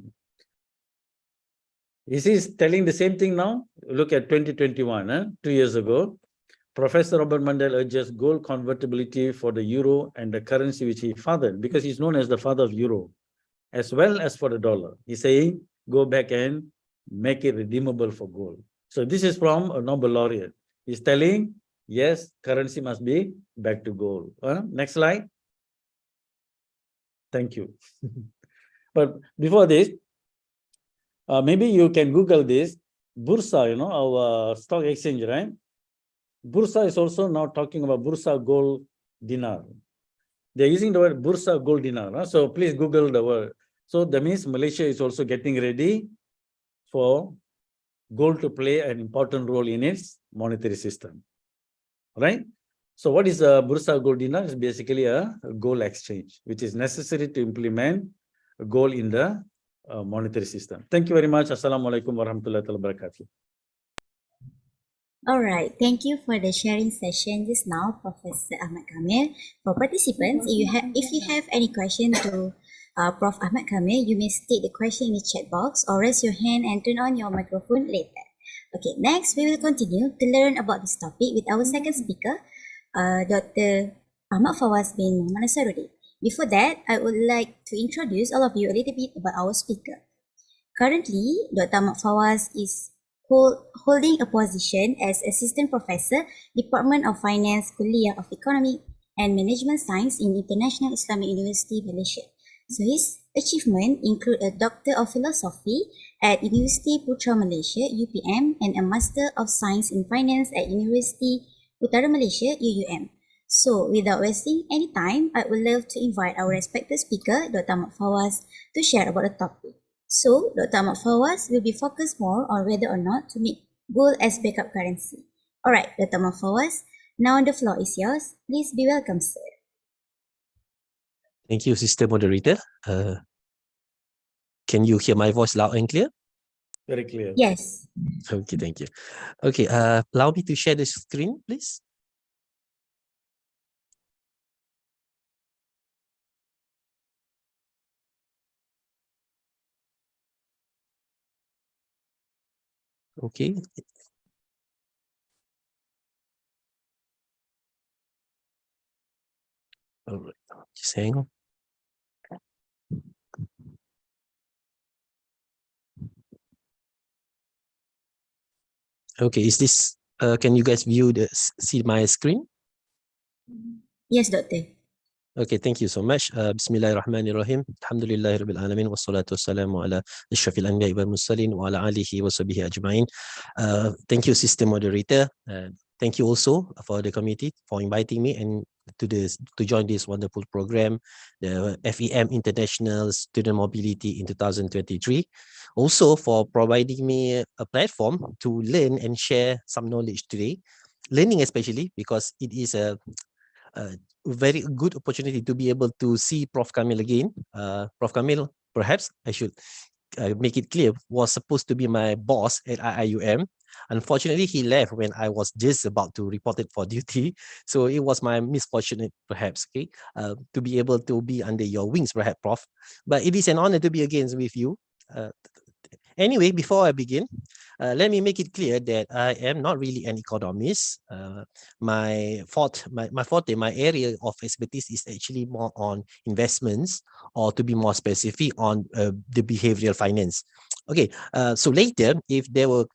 Is he telling the same thing now? Look at 2021, 2 years ago. Professor Robert Mundell urges gold convertibility for the euro and the currency which he fathered, because he's known as the father of euro, as well as for the dollar. He's saying, go back and make it redeemable for gold. So this is from a Nobel laureate. He's telling, yes, currency must be back to gold. Next slide. Thank you. But before this, maybe you can Google this. Bursa, our stock exchange, right? Bursa is also now talking about Bursa gold dinar. They're using the word Bursa gold dinar. So please Google the word. So that means Malaysia is also getting ready for gold to play an important role in its monetary system. Right? So what is a Bursa gold dinar? It's basically a gold exchange, which is necessary to implement gold in the monetary system. Thank you very much. Assalamualaikum warahmatullahi wabarakatuh. All right, thank you for the sharing session just now, Professor Ahmad Kameel. For participants, if you have any question to Prof. Ahmad Kameel, you may state the question in the chat box or raise your hand and turn on your microphone later. Okay, next we will continue to learn about this topic with our second speaker, Dr. Ahmad Fawwaz bin Nasarudin. Before that, I would like to introduce all of you a little bit about our speaker. Currently, Dr. Ahmad Fawwaz is holding a position as Assistant Professor, Department of Finance, Kulliyah of Economic and Management Science in International Islamic University, Malaysia. So his achievements include a Doctor of Philosophy at University Putra Malaysia, UPM, and a Master of Science in Finance at University Utara Malaysia, IIUM. So without wasting any time, I would love to invite our respected speaker, Dr. Ahmad Fawwaz, to share about the topic. So, Dr. Ahmad Fawwaz will be focused more on whether or not to make gold as backup currency. Alright, Dr. Ahmad Fawwaz, now the floor is yours. Please be welcome, sir. Thank you, Sister Moderator. Can you hear my voice loud and clear? Very clear. Yes. Okay, thank you. Okay, allow me to share the screen, please. Okay. All right, just hang on. Okay, is this, can you guys see my screen? Yes, Doctor. Okay, thank you so much. Bismillahirrahmanirrahim. Alhamdulillahi Rabbil Alamin. Wassalatu wassalamu ala ashrafil anbiya'i wal mursalin wa ala alihi wa sahbihi ajma'in. Thank you, Sister Moderator. Thank you also for the committee for inviting me and to join this wonderful program, the FEM International Student Mobility in 2023. Also for providing me a platform to learn and share some knowledge today. learning, especially because it is a very good opportunity to be able to see Prof. Kameel again. Prof. Kameel, perhaps I should make it clear, was supposed to be my boss at IIUM. Unfortunately, he left when I was just about to report it for duty. So it was my misfortune, perhaps, okay, to be able to be under your wings, perhaps, Prof. But it is an honor to be again with you. Anyway, before I begin, let me make it clear that I am not really an economist. My forte, my area of expertise is actually more on investments, or to be more specific, on the behavioral finance. Okay, so later, if there were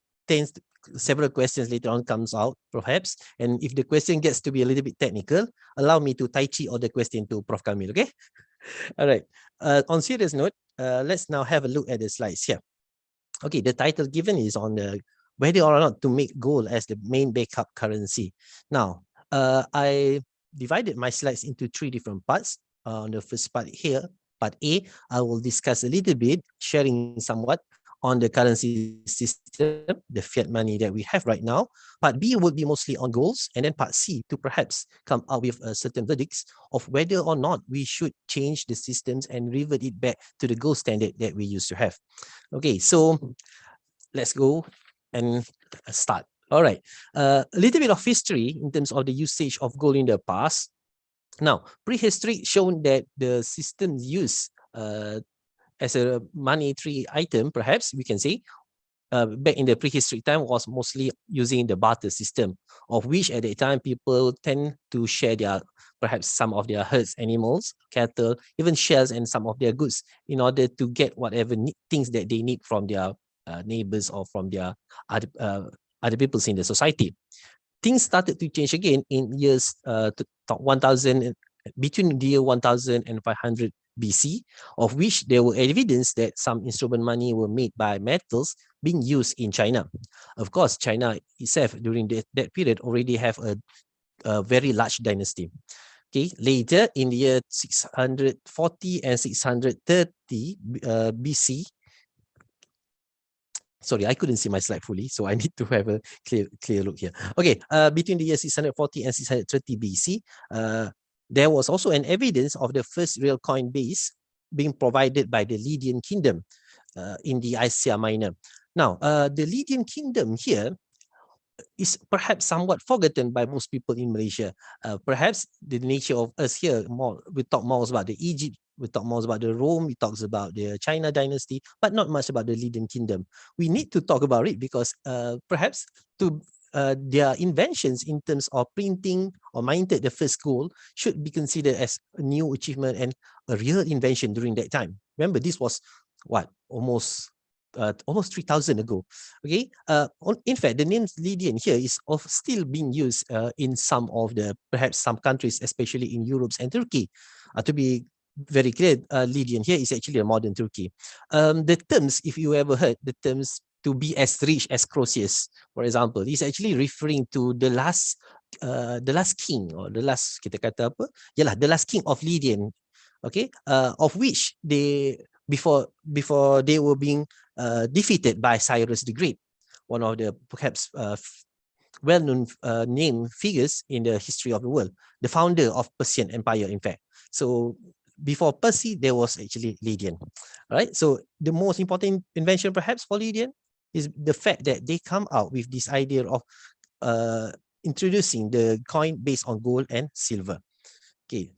several questions later on comes out, perhaps, and if the question gets to be a little bit technical, allow me to tai chi all the question to Prof. Kameel, okay? All right. On serious note, let's now have a look at the slides here. Okay, the title given is on the whether or not to make gold as the main backup currency. Now, I divided my slides into 3 different parts. On the first part here, part A, I will discuss a little bit, sharing somewhat on the currency system, the fiat money that we have right now. Part B would be mostly on goals, and then part C to perhaps come out with certain verdicts of whether or not we should change the systems and revert it back to the gold standard that we used to have. Okay, so let's go and start. All right, a little bit of history in terms of the usage of gold in the past. Now, prehistory shown that the system used as a monetary item, perhaps we can say, back in the prehistory time was mostly using the barter system, of which at that time people tend to share their, perhaps some of their herds, animals, cattle, even shells and some of their goods in order to get whatever things that they need from their neighbors or from their other peoples in the society. Things started to change again in years 1000, between the year 1000 and 500 BC, of which there were evidence that some instrument money were made by metals being used in China. Of course, China itself during that period already have a very large dynasty. Okay, later in the year 640 and 630 BC, sorry, I couldn't see my slide fully, so I need to have a clear look here. Okay, between the year 640 and 630 BC, there was also an evidence of the first real coin base being provided by the Lydian kingdom in the Asia Minor. Now, the Lydian kingdom here is perhaps somewhat forgotten by most people in Malaysia. Perhaps the nature of us here, we talk more about the Egypt, we talk more about the Rome, we talk about the China dynasty, but not much about the Lydian kingdom. We need to talk about it because perhaps to their inventions in terms of printing or minted the first gold should be considered as a new achievement and a real invention during that time. Remember, this was what, almost 3,000 ago. Okay. In fact, the name Lydian here is still being used in some of the, perhaps some countries, especially in Europe and Turkey. To be very clear, Lydian here is actually a modern Turkey. The terms, if you ever heard the terms to be as rich as Croesus, for example, is actually referring to the last king, or the last, kita kata apa? Yalah, the last king of Lydian. Okay, of which they before they were being defeated by Cyrus the Great, one of the perhaps well-known name figures in the history of the world, the founder of Persian Empire, in fact. So before Percy, there was actually Lydian. Right. So the most important invention perhaps for Lydian is the fact that they come out with this idea of introducing the coin based on gold and silver. Okay.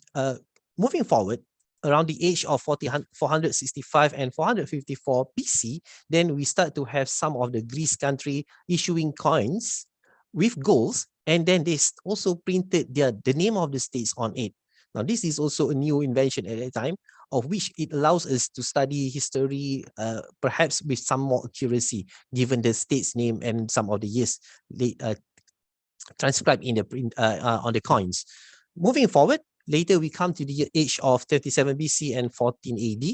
Moving forward, around the age of 465 and 454 BC, then we start to have some of the Greece country issuing coins with golds, and then they also printed the name of the states on it. Now, this is also a new invention at that time, of which it allows us to study history, perhaps with some more accuracy, given the state's name and some of the years transcribed in the print on the coins. Moving forward, later we come to the age of 37 BC and 14 AD.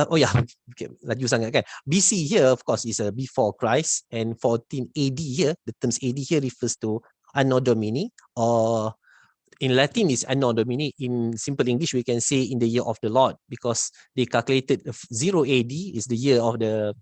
Oh yeah, laju sangat kan. BC here, of course, is before Christ, and 14 AD here, the terms AD here refers to Anno Domini, or in Latin is Anno Domini. In simple English, we can say in the year of the Lord, because they calculated 0 AD is the year of the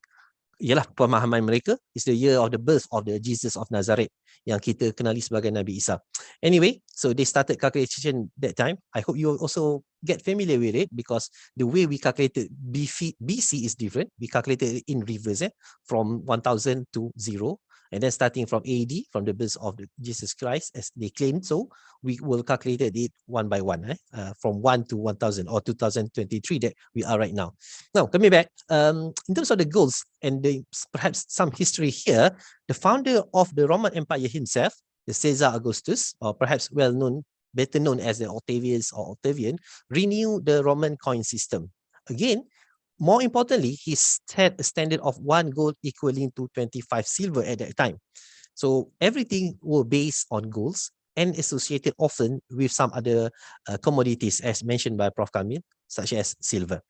ialah pemahaman mereka is the year of the birth of the Jesus of Nazareth yang kita kenali sebagai Nabi Isa. Anyway, so they started calculation that time. I hope you also get familiar with it because the way we calculated BC is different. We calculated it in reverse, from 1000 to 0. And then starting from AD, from the birth of Jesus Christ, as they claimed so, we will calculate it one by one, from 1 to 1000 or 2023 that we are right now. Now, coming back, in terms of the goals and perhaps some history here, the founder of the Roman Empire himself, the Caesar Augustus, or perhaps better known as the Octavius or Octavian, renewed the Roman coin system. Again, more importantly, he set a standard of 1 gold equaling to 25 silver at that time. So everything were based on golds and associated often with some other commodities as mentioned by Prof. Kameel, such as silver.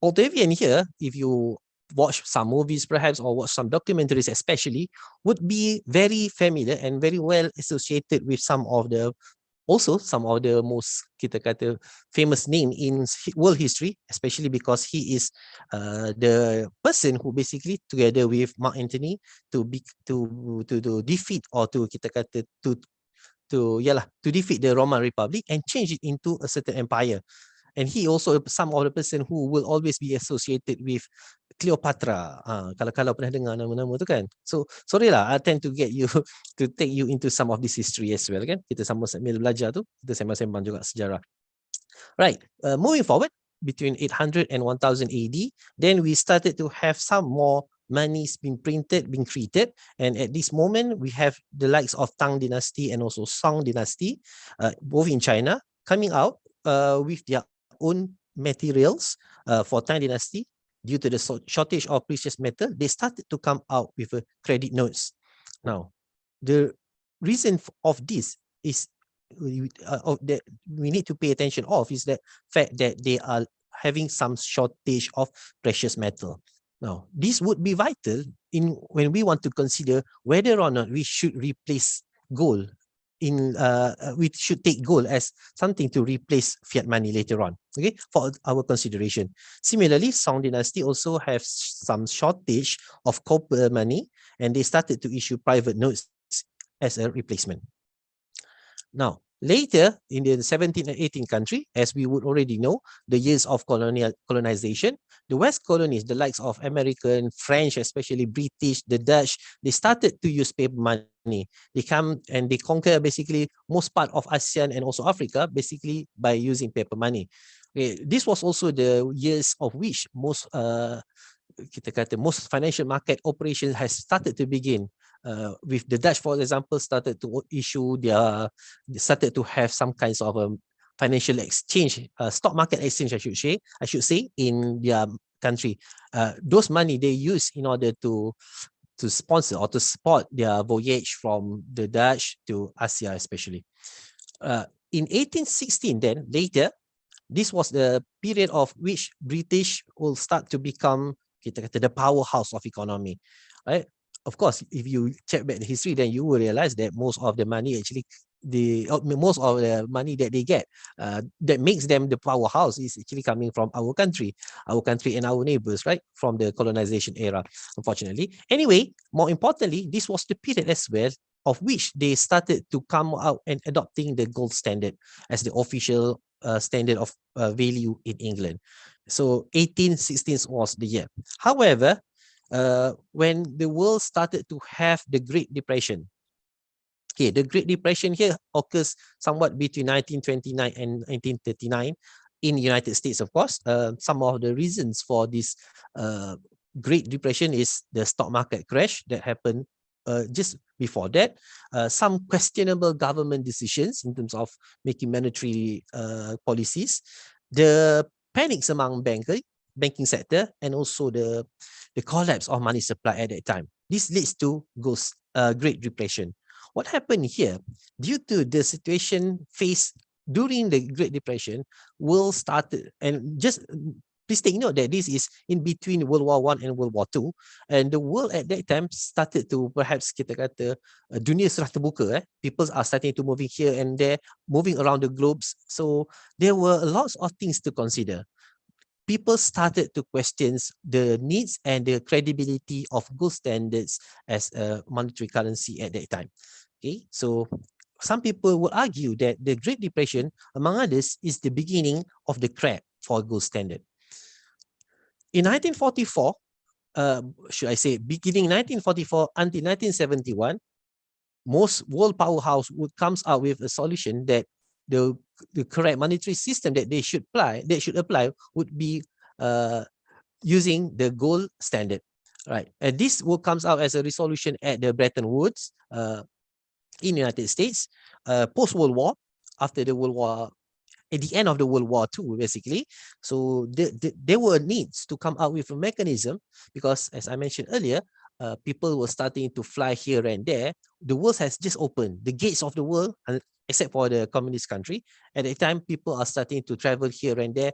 Octavian here, if you watch some movies perhaps or watch some documentaries especially, would be very familiar and very well associated with some of the most kita kata famous name in world history, especially because he is the person who basically together with Mark Antony to defeat or to kita kata to defeat the Roman Republic and change it into a certain empire. And he also some of the person who will always be associated with Cleopatra. Kalau pernah dengar nama-nama tu kan. So sorry lah, I tend to get you to take you into some of this history as well kan. Kita sama sambil belajar tu, kita sembang-sembang juga sejarah. Right, moving forward between 800 and 1000 AD, then we started to have some more monies being printed, being created, and at this moment we have the likes of Tang Dynasty and also Song Dynasty, both in China, coming out with their own materials for Tang Dynasty. Due to the shortage of precious metal, they started to come out with credit notes. Now, the reason of this is that we need to pay attention of is that fact that they are having some shortage of precious metal. Now, this would be vital in when we want to consider whether or not we should replace gold we should take gold as something to replace fiat money later on, okay, for our consideration. Similarly, Song Dynasty also have some shortage of copper money, and they started to issue private notes as a replacement. Now, later in the 17th and 18th country, as we would already know, the years of colonization, the West colonies, the likes of American, French, especially British, the Dutch, they started to use paper money. They come and they conquer basically most part of ASEAN and also Africa, basically by using paper money. Okay, this was also the years of which most financial market operations has started to begin. With the Dutch, for example, started to have some kinds of financial exchange, stock market exchange, I should say, in their country. Those money they use in order to sponsor or to support their voyage from the Dutch to Asia, especially. In 1816, then later, this was the period of which British will start to become the powerhouse of economy, right? Of course, if you check back the history, then you will realize that most of the money that they get that makes them the powerhouse is actually coming from our country and our neighbors, right? From the colonization era, unfortunately. Anyway, more importantly, this was the period as well of which they started to come out and adopting the gold standard as the official standard of value in England. So 1816 was the year. However, when the world started to have the Great Depression, okay, the Great Depression here occurs somewhat between 1929 and 1939 in the United States, of course. Some of the reasons for this Great Depression is the stock market crash that happened just before that, some questionable government decisions in terms of making monetary policies, the panics among banking sector, and also the collapse of money supply at that time. This leads to Great Depression. What happened here, due to the situation faced during the Great Depression, world started, and just please take note that this is in between World War I and World War II, and the world at that time started to perhaps kita kata dunia serah terbuka. People are starting to moving here and there, moving around the globes. So there were lots of things to consider. people started to question the needs and the credibility of gold standards as a monetary currency at that time. Okay, so some people will argue that the Great Depression, among others, is the beginning of the crack for gold standard. In 1944, should I say beginning 1944 until 1971, most world powerhouse would comes out with a solution that the correct monetary system that they should apply would be using the gold standard, right? And this will comes out as a resolution at the Bretton Woods in the United States, post World War, after the World War. At the end of the World War II, basically. So there were needs to come out with a mechanism because, as I mentioned earlier, people were starting to fly here and there. The world has just opened, the gates of the world, except for the communist country. At the time, people are starting to travel here and there.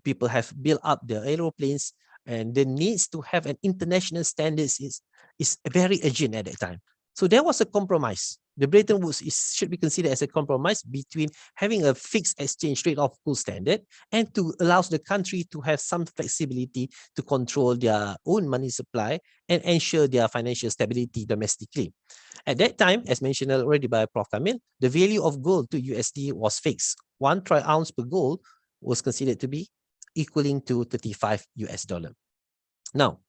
People have built up the aeroplanes, and the needs to have an international standards is very urgent at that time. So there was a compromise. The Bretton Woods should be considered as a compromise between having a fixed exchange rate of gold standard and to allows the country to have some flexibility to control their own money supply and ensure their financial stability domestically. At that time, as mentioned already by Prof. Kameel, the value of gold to USD was fixed. 1 troy ounce per gold was considered to be equaling to 35 US dollar. Now,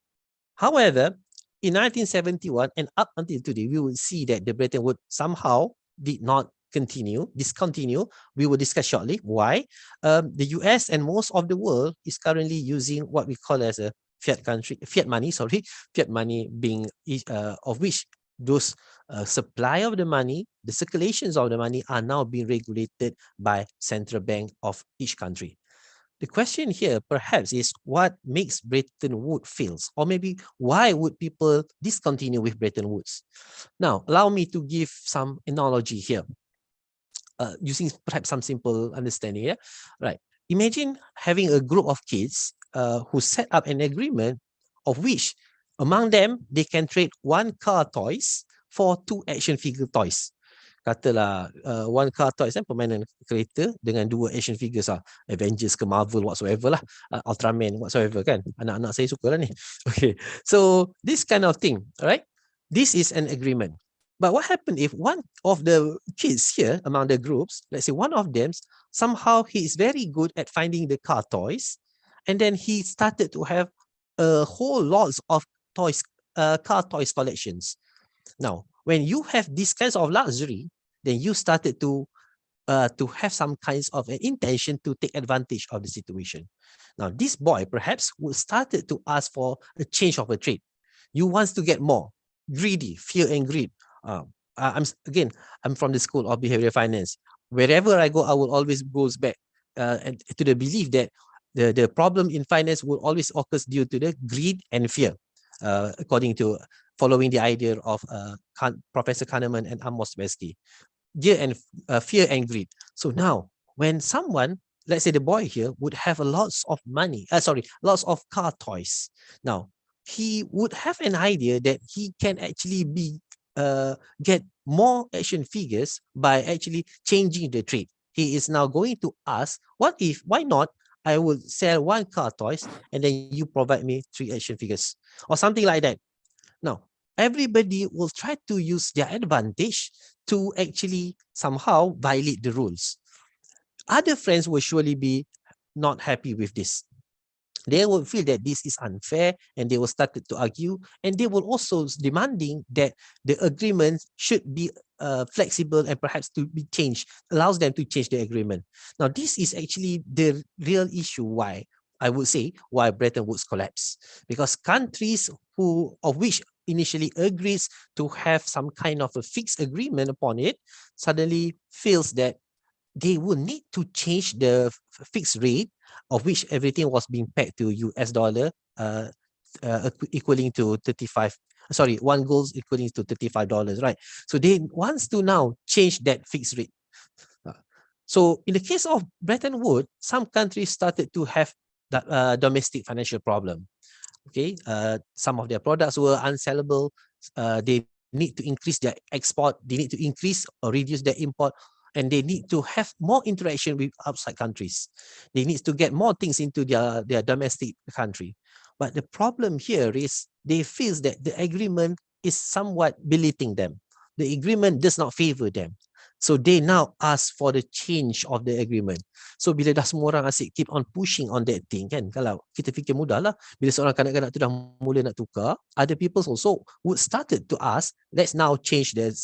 however, in 1971 and up until today, we will see that the Bretton Woods somehow did not discontinue. We will discuss shortly why. The US and most of the world is currently using what we call as a fiat money being of which those supply of the money, the circulations of the money are now being regulated by central bank of each country. The question here perhaps is what makes Bretton Woods fails, or maybe why would people discontinue with Bretton Woods? Now, allow me to give some analogy here, using perhaps some simple understanding here. Right. Imagine having a group of kids who set up an agreement of which among them they can trade 1 car toys for 2 action figure toys. Katalah 1 car toys permainan kereta dengan 2 action figures Avengers ke Marvel whatsoever lah, Ultraman whatsoever kan. Anak-anak saya suka lah ni. Okay. So this kind of thing, right? This is an agreement. But what happened if one of the kids here among the groups, let's say one of them, somehow he is very good at finding the car toys, and then he started to have a whole lots of toys, car toys collections. Now, when you have these kinds of luxury, then you started to have some kinds of an intention to take advantage of the situation. Now, this boy perhaps would started to ask for a change of a trade. You wants to get more, greedy, fear and greed. I'm from the school of behavioral finance. Wherever I go, I will always goes back and to the belief that the problem in finance will always occurs due to the greed and fear, according to following the idea of Professor Kahneman and Amos Tversky. Fear and greed. So now, when someone, let's say the boy here, would have lots of money, lots of car toys. Now, he would have an idea that he can actually get more action figures by actually changing the trade. He is now going to ask, why not I will sell 1 car toys and then you provide me 3 action figures or something like that. Now, everybody will try to use their advantage to actually somehow violate the rules. Other friends will surely be not happy with this. They will feel that this is unfair and they will start to argue, and they will also demanding that the agreement should be flexible and perhaps to be changed, allows them to change the agreement. Now, this is actually the real issue why Bretton Woods collapsed, because countries of which initially agrees to have some kind of a fixed agreement upon it suddenly feels that they will need to change the fixed rate of which everything was being pegged to US dollar, equaling to 1 gold equaling to $35, right? So they wants to now change that fixed rate. So in the case of Bretton Woods, some countries started to have that domestic financial problem. Okay, some of their products were unsellable. They need to increase their export. They need to increase or reduce their import. and they need to have more interaction with outside countries. They need to get more things into their domestic country. But the problem here is they feel that the agreement is somewhat belittling them. The agreement does not favor them. So they now ask for the change of the agreement. So bila dah semua orang asyik keep on pushing on that thing kan, kalau kita fikir mudah lah, bila seorang kanak-kanak tu dah mula nak tukar, other people also would started to ask, let's now change the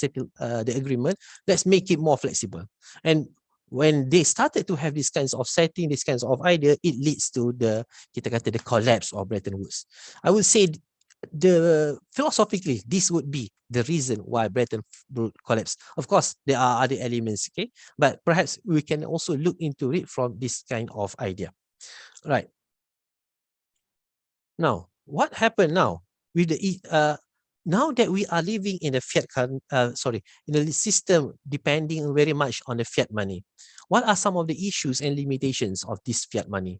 agreement, let's make it more flexible. And when they started to have these kinds of setting, these kinds of idea, it leads to the, kita kata, the collapse of Bretton Woods. I would say philosophically, this would be the reason why Bretton Woods collapsed. Of course, there are other elements, okay? But perhaps we can also look into it from this kind of idea. Right. Now, what happened now with the now that we are living in a fiat in a system depending very much on the fiat money, what are some of the issues and limitations of this fiat money?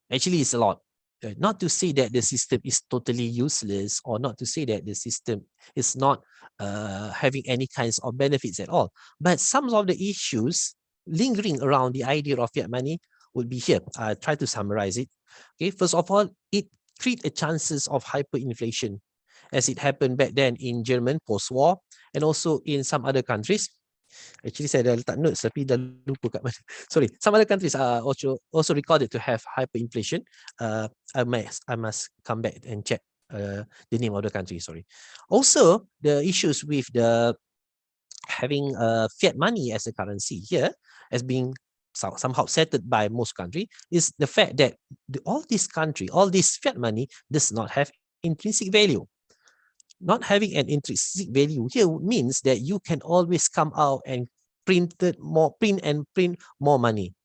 Actually, it's a lot. Not to say that the system is totally useless, or not to say that the system is not having any kinds of benefits at all. But some of the issues lingering around the idea of fiat money would be here. I try to summarize it. Okay, first of all, it creates chances of hyperinflation, as it happened back then in German post-war, and also in some other countries. Actually, saya dah letak notes tapi dah lupa kat mana. Sorry, some other countries are also recorded to have hyperinflation. I must come back and check the name of the country. Sorry. Also, the issues with the having fiat money as a currency here, as being somehow settled by most countries, is the fact that all this fiat money does not have intrinsic value. Not having an intrinsic value here means that you can always come out and print more money.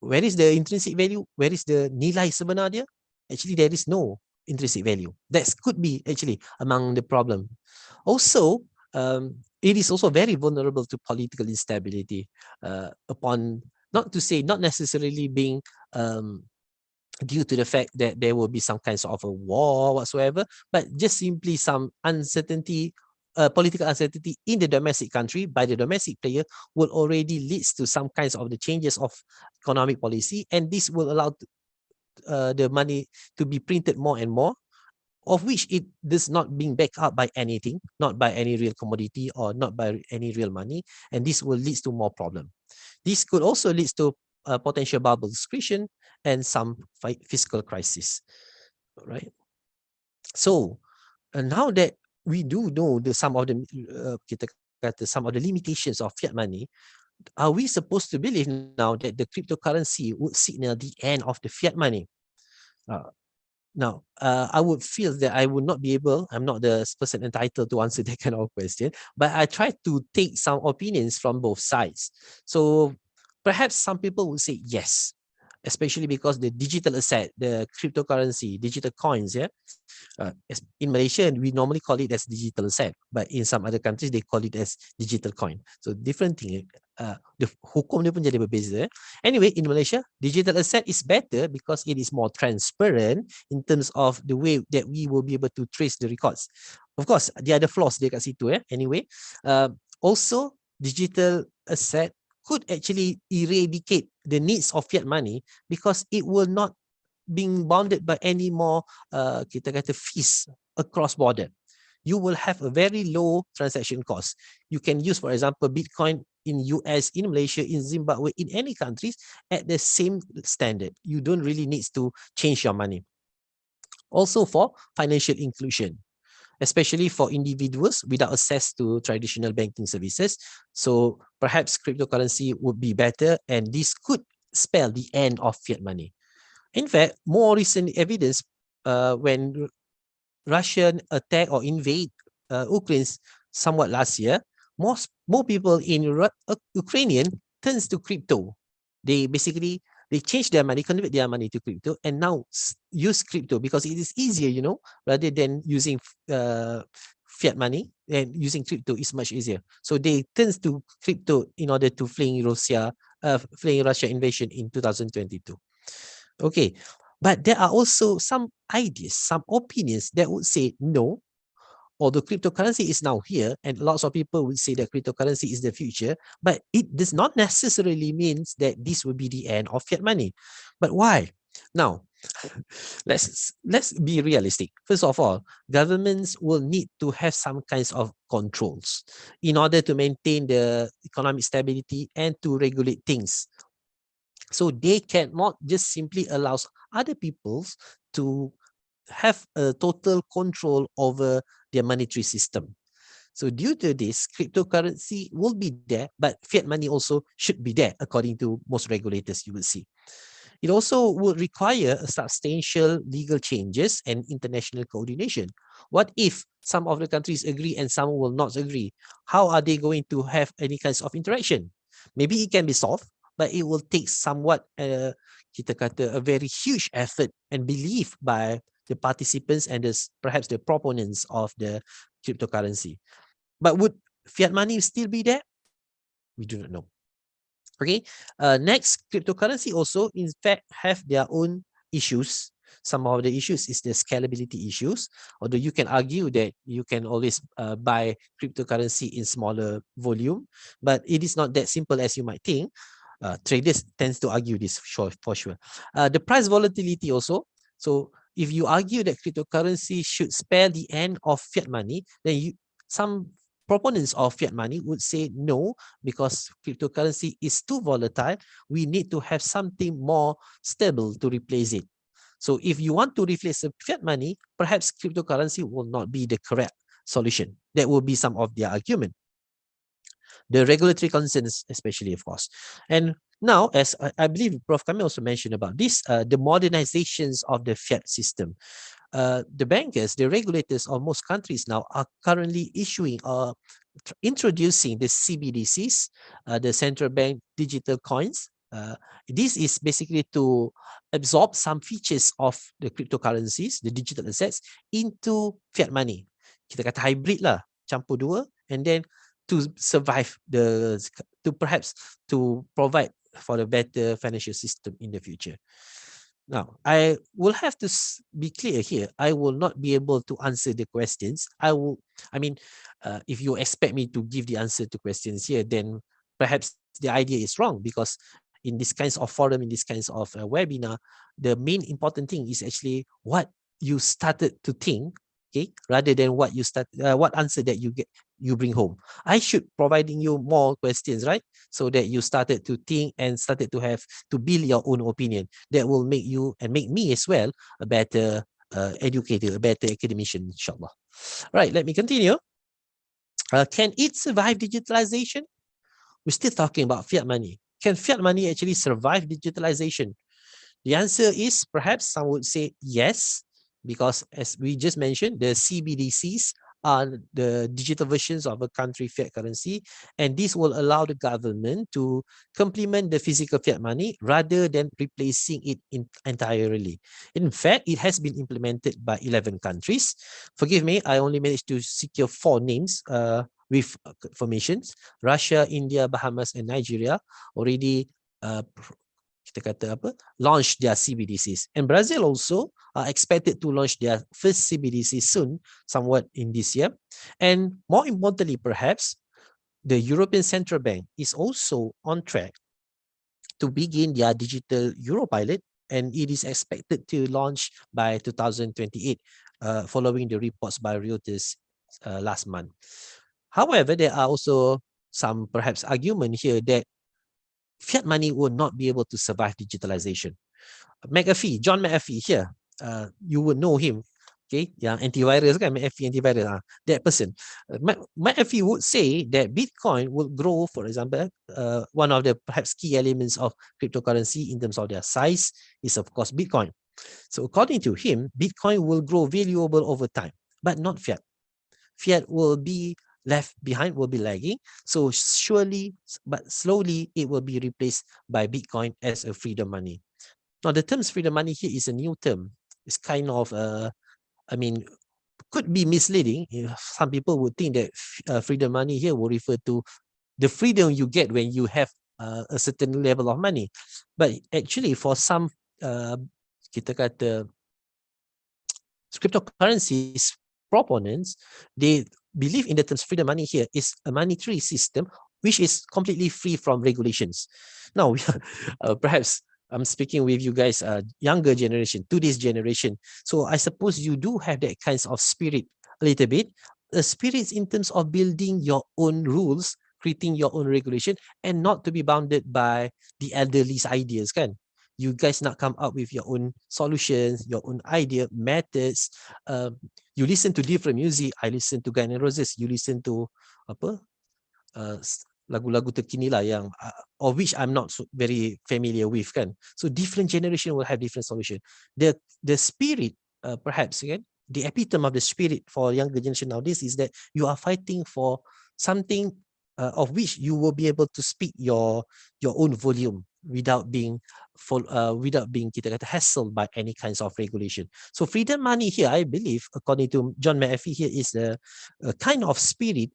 Where is the intrinsic value? Where is the nilai sebenar dia? Actually, there is no intrinsic value. That could be actually among the problem. Also, it is also very vulnerable to political instability not necessarily being due to the fact that there will be some kinds of a war whatsoever, but just simply some uncertainty, political uncertainty in the domestic country by the domestic player will already leads to some kinds of the changes of economic policy, and this will allow the money to be printed more and more, of which it does not being backed up by anything, not by any real commodity or not by any real money, and this will lead to more problem. This could also lead to potential bubble discretion and some fiscal crisis, right? So now that we do know some of the limitations of fiat money, are we supposed to believe now that the cryptocurrency would signal the end of the fiat money? Now, I would feel that I would not be able, I'm not the person entitled to answer that kind of question, but I try to take some opinions from both sides. So perhaps some people would say yes, especially because the digital asset, the cryptocurrency, digital coins, in Malaysia, we normally call it as digital asset, but in some other countries, they call it as digital coin. So different thing. The hukum dia pun jadi berbeza. Anyway, in Malaysia, digital asset is better because it is more transparent in terms of the way that we will be able to trace the records. Of course, there are the flaws dia kat situ. Anyway, also digital asset could actually eradicate the needs of fiat money because it will not being bounded by any more kita kata fees across border. You will have a very low transaction cost. You can use, for example, Bitcoin in US, in Malaysia, in Zimbabwe, in any countries at the same standard. You don't really need to change your money. Also for financial inclusion, especially for individuals without access to traditional banking services. So perhaps cryptocurrency would be better, and this could spell the end of fiat money. In fact, more recent evidence when Russian attack or invade Ukraine somewhat last year, more people in Ukrainian turns to crypto. They change their money, convert their money to crypto, and now use crypto because it is easier, rather than using fiat money, and using crypto is much easier. So they turns to crypto in order to fleeing Russia invasion in 2022. Okay, but there are also some ideas, some opinions that would say no. although cryptocurrency is now here, and lots of people would say that cryptocurrency is the future, but it does not necessarily means that this will be the end of fiat money. But why? Now, let's be realistic. First of all, governments will need to have some kinds of controls in order to maintain the economic stability and to regulate things. So they cannot just simply allow other peoples to have a total control over their monetary system. So due to this, cryptocurrency will be there, but fiat money also should be there, according to most regulators you will see. It also would require a substantial legal changes and international coordination. What if some of the countries agree and some will not agree? How are they going to have any kinds of interaction? Maybe it can be solved, but it will take somewhat kita kata a very huge effort and belief by the participants and perhaps the proponents of the cryptocurrency. But would fiat money still be there? We do not know. Okay. Next, cryptocurrency also in fact have their own issues. Some of the issues is the scalability issues. Although you can argue that you can always buy cryptocurrency in smaller volume, but it is not that simple as you might think. Traders tends to argue this for sure. The price volatility also. So if you argue that cryptocurrency should spare the end of fiat money, then some proponents of fiat money would say no, because cryptocurrency is too volatile. We need to have something more stable to replace it. So if you want to replace the fiat money, perhaps cryptocurrency will not be the correct solution. That will be some of their argument. The regulatory concerns, especially, of course. And now, as I believe Prof. Kameel also mentioned about this, the modernizations of the fiat system. The bankers, the regulators of most countries now are currently issuing or introducing the CBDCs, the central bank digital coins. This is basically to absorb some features of the cryptocurrencies, the digital assets, into fiat money. Kita kata hybrid lah, campur dua, and then to survive to provide for a better financial system in the future. Now, I will have to be clear here. I will not be able to answer the questions. If you expect me to give the answer to questions here, then perhaps the idea is wrong, because in this kinds of forum, in this kinds of webinar, the main important thing is actually what you started to think, okay, rather than what answer that you bring home. I should providing you more questions, right? So that you started to think and started to have to build your own opinion. That will make you and make me as well a better educator, a better academician, inshallah. Right, let me continue. Can it survive digitalization? We're still talking about fiat money. Can fiat money actually survive digitalization? The answer is perhaps some would say yes, because as we just mentioned, the CBDCs are the digital versions of a country fiat currency, and this will allow the government to complement the physical fiat money rather than replacing it entirely. In fact, it has been implemented by 11 countries. Forgive me, I only managed to secure 4 names with confirmations. Russia, India, Bahamas, and Nigeria already launch their CBDCs. And Brazil also are expected to launch their first CBDC soon, somewhat in this year. And more importantly, perhaps, the European Central Bank is also on track to begin their digital euro pilot, and it is expected to launch by 2028, following the reports by Reuters last month. However, there are also some perhaps argument here that fiat money will not be able to survive digitalization. John McAfee here, you would know him, okay? Yang antivirus kan, McAfee antivirus, that person. McAfee would say that Bitcoin will grow, for example, one of the perhaps key elements of cryptocurrency in terms of their size is of course Bitcoin. So according to him, Bitcoin will grow valuable over time, but not fiat. Fiat will be left behind, will be lagging. So surely, but slowly, it will be replaced by Bitcoin as a freedom money. Now, the term freedom money here is a new term. It's kind of, could be misleading. Some people would think that freedom money here will refer to the freedom you get when you have a certain level of money. But actually, for some, kita kata, cryptocurrencies, proponents, they believe in the terms freedom money here is a monetary system which is completely free from regulations. Now, perhaps I'm speaking with you guys, younger generation, today's generation. So I suppose you do have that kinds of spirit a little bit. The spirits in terms of building your own rules, creating your own regulation, and not to be bounded by the elderly's ideas, kan? You guys not come up with your own solutions, your own idea, methods. You listen to different music. I listen to Guns N' Roses. You listen to apa? Lagu-lagu terkini lah yang of which I'm not so very familiar with, kan. So different generation will have different solution. The spirit, perhaps, kan, the epitome of the spirit for younger generation nowadays is that you are fighting for something of which you will be able to speak your own volume without being kita kata hassled by any kinds of regulation. So freedom money here, I believe, according to John McAfee here, is a kind of spirit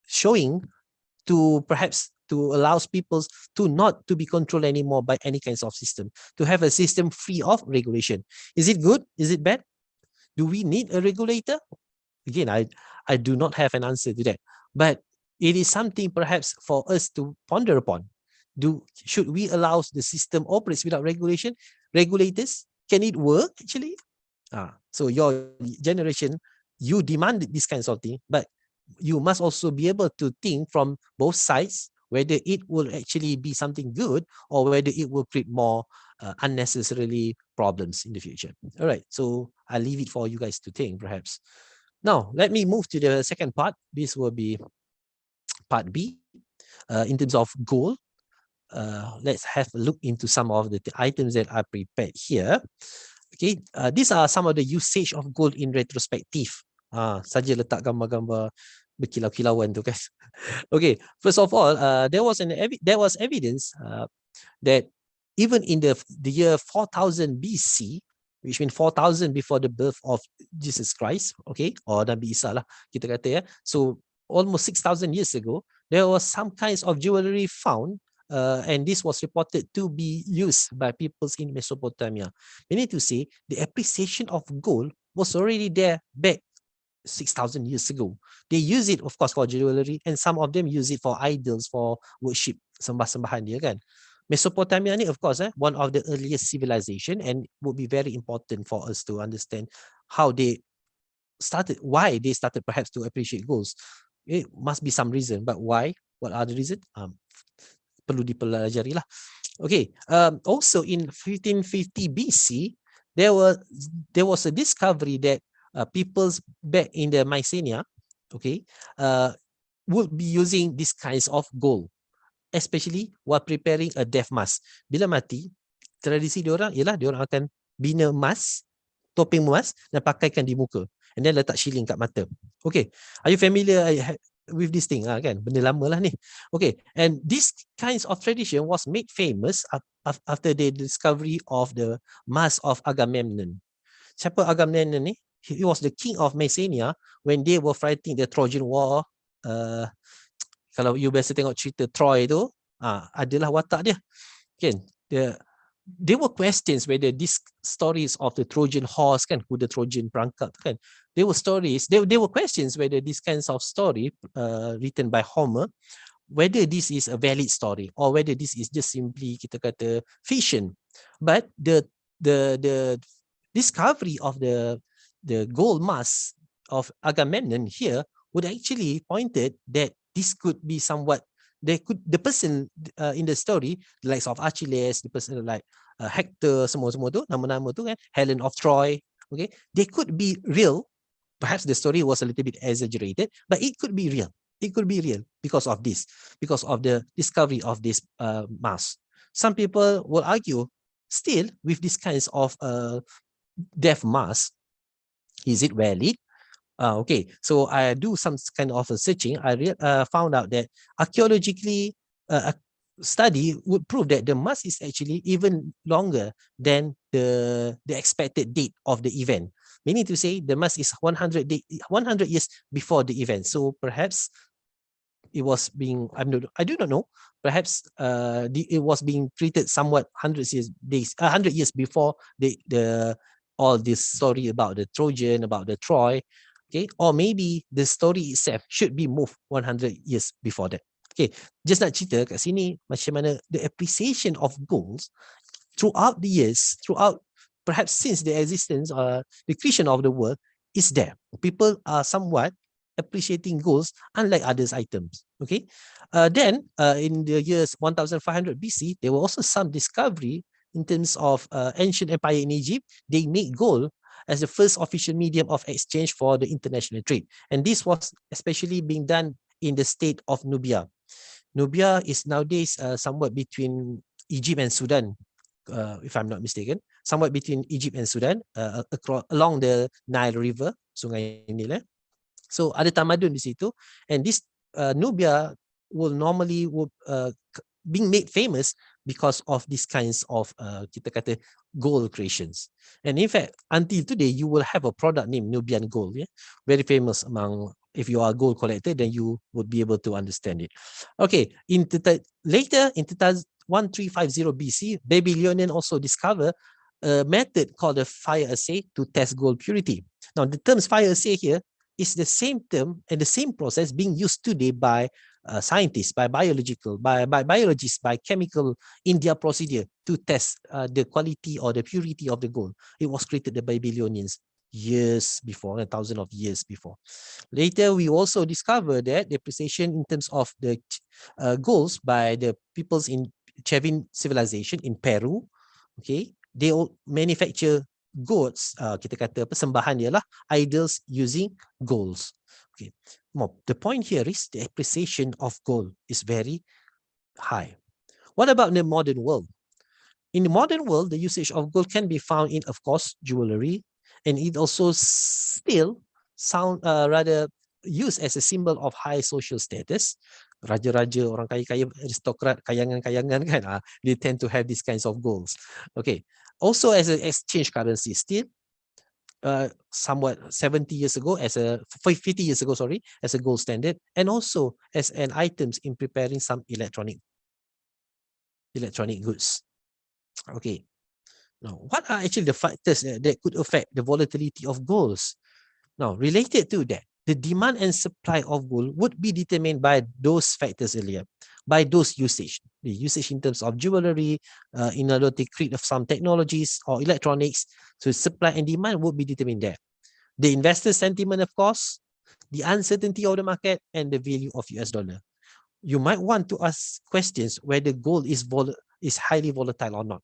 showing to perhaps to allows people to not to be controlled anymore by any kinds of system, to have a system free of regulation. Is it good? Is it bad? Do we need a regulator? Again, I do not have an answer to that, but it is something perhaps for us to ponder upon. Should we allow the system operates without regulation? Regulators, can it work actually? So your generation, you demand these kinds of things, but you must also be able to think from both sides whether it will actually be something good or whether it will create more unnecessarily problems in the future. All right, so I'll leave it for you guys to think perhaps. Now, let me move to the second part. This will be part B. In terms of goal, let's have a look into some of the items that I prepared here. Okay, these are some of the usage of goal in retrospective. Saja letak gambar-gambar berkilau-kilauan tu, guys. Okay, first of all, there was evidence that even in the year 4000 BC, which means 4000 before the birth of Jesus Christ, okay, or Nabi Isa lah, kita kata ya. So almost 6000 years ago, there was some kinds of jewelry found, and this was reported to be used by peoples in Mesopotamia. Meaning to say, the appreciation of gold was already there back 6,000 years ago. They use it, of course, for jewelry, and some of them use it for idols, for worship, sembah-sembahan dia, kan. Mesopotamia ni, of course, one of the earliest civilization, and would be very important for us to understand how they started, why they started perhaps to appreciate golds. It must be some reason, but why? What are the reasons? Perlu dipelajari lah. Okay, also in 1550 BC, there was a discovery that peoples back in the Mycenae, okay, would be using these kinds of gold, especially while preparing a death mask. Bila mati, tradisi diorang ialah diorang akan bina mask, topeng mask, dan pakaikan di muka, and then letak shilling kat mata. Okay, are you familiar with this thing? Kan, benda lama lah ni. Okay, and this kinds of tradition was made famous after the discovery of the mask of Agamemnon. Siapa Agamemnon ni? He was the king of Mycenae when they were fighting the Trojan War. Kalau you biasa tengok cerita Troy tu, adalah watak dia. Kan? There were questions whether these stories of the Trojan horse, kan, kuda Trojan berangkat, kan, there were questions whether these kinds of story written by Homer, whether this is a valid story or whether this is just simply kita kata fiction. But the discovery of the gold mask of Agamemnon here would actually pointed that this could be somewhat, the person in the story, the likes of Achilles, the person like Hector, semua tu, nama-nama tu, kan, Helen of Troy, okay, they could be real. Perhaps the story was a little bit exaggerated, but it could be real. It could be real because of this, because of the discovery of this mask. Some people will argue, still with these kinds of death mask, is it valid? Okay, so I do some kind of searching. I found out that archaeologically study would prove that the mask is actually even longer than the expected date of the event. Meaning to say, the mask is 100 years before the event. So perhaps it was being, I do not know. Perhaps it was being treated somewhat 100 years before the all this story about the Trojan, about the Troy, okay, or maybe the story itself should be moved 100 years before that. Okay, just nak cerita kat sini macam mana the appreciation of goals throughout the years, throughout perhaps since the existence or the creation of the world is there. People are somewhat appreciating goals unlike others items. Okay, then in the years 1500 BC, there were also some discovery in terms of ancient empire in Egypt. They made gold as the first official medium of exchange for the international trade, and this was especially being done in the state of Nubia. Nubia is nowadays somewhat between Egypt and Sudan, if I'm not mistaken, somewhat between Egypt and Sudan, across along the Nile River, Sungai Nil. So ada tamadun di situ, and this Nubia will normally being made famous because of these kinds of kita kata gold creations. And in fact, until today, you will have a product named Nubian Gold, yeah, very famous among. If you are a gold collector, then you would be able to understand it. Okay, later in 1350 BC, Babylonian also discovered a method called the fire assay to test gold purity. Now, the terms fire assay here is the same term and the same process being used today by scientists, by biologists, by chemical in their procedure to test the quality or the purity of the gold. It was created by Babylonians years before, 1,000 of years before. Later, we also discovered that the appreciation in terms of the golds by the peoples in Chavin civilization in Peru, okay, they all manufacture goods, kita kata persembahan ialah idols using golds. Okay, the point here is the appreciation of gold is very high. What about the modern world? In the modern world, the usage of gold can be found in, of course, jewelry, and it also still rather used as a symbol of high social status. Raja-raja, orang kaya-kaya, aristokrat, kayangan-kayangan kan, they tend to have these kinds of golds. Okay, also as an exchange currency still, somewhat 50 years ago, as a gold standard, and also as an items in preparing some electronic goods. Okay. Now, what are actually the factors that could affect the volatility of golds? Now, related to that, the demand and supply of gold would be determined by those factors earlier, by those usage. The usage in terms of jewelry, in order to create some technologies or electronics, so supply and demand would be determined there. The investor sentiment, of course, the uncertainty of the market, and the value of US dollar. You might want to ask questions whether gold is highly volatile or not.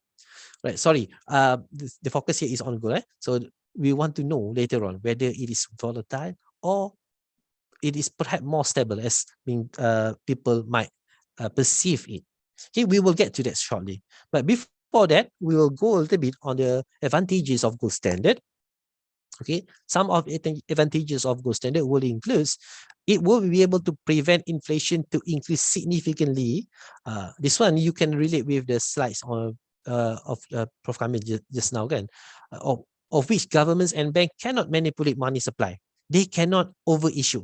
Right, sorry, the focus here is on gold. So we want to know later on whether it is volatile or it is perhaps more stable as being people might perceive it. Okay, we will get to that shortly. But before that, we will go a little bit on the advantages of gold standard. Okay, some of the advantages of gold standard will include it will be able to prevent inflation to increase significantly. This one you can relate with the slides on of Prof. Kameel just now, kan? Of which governments and banks cannot manipulate money supply. They cannot overissue,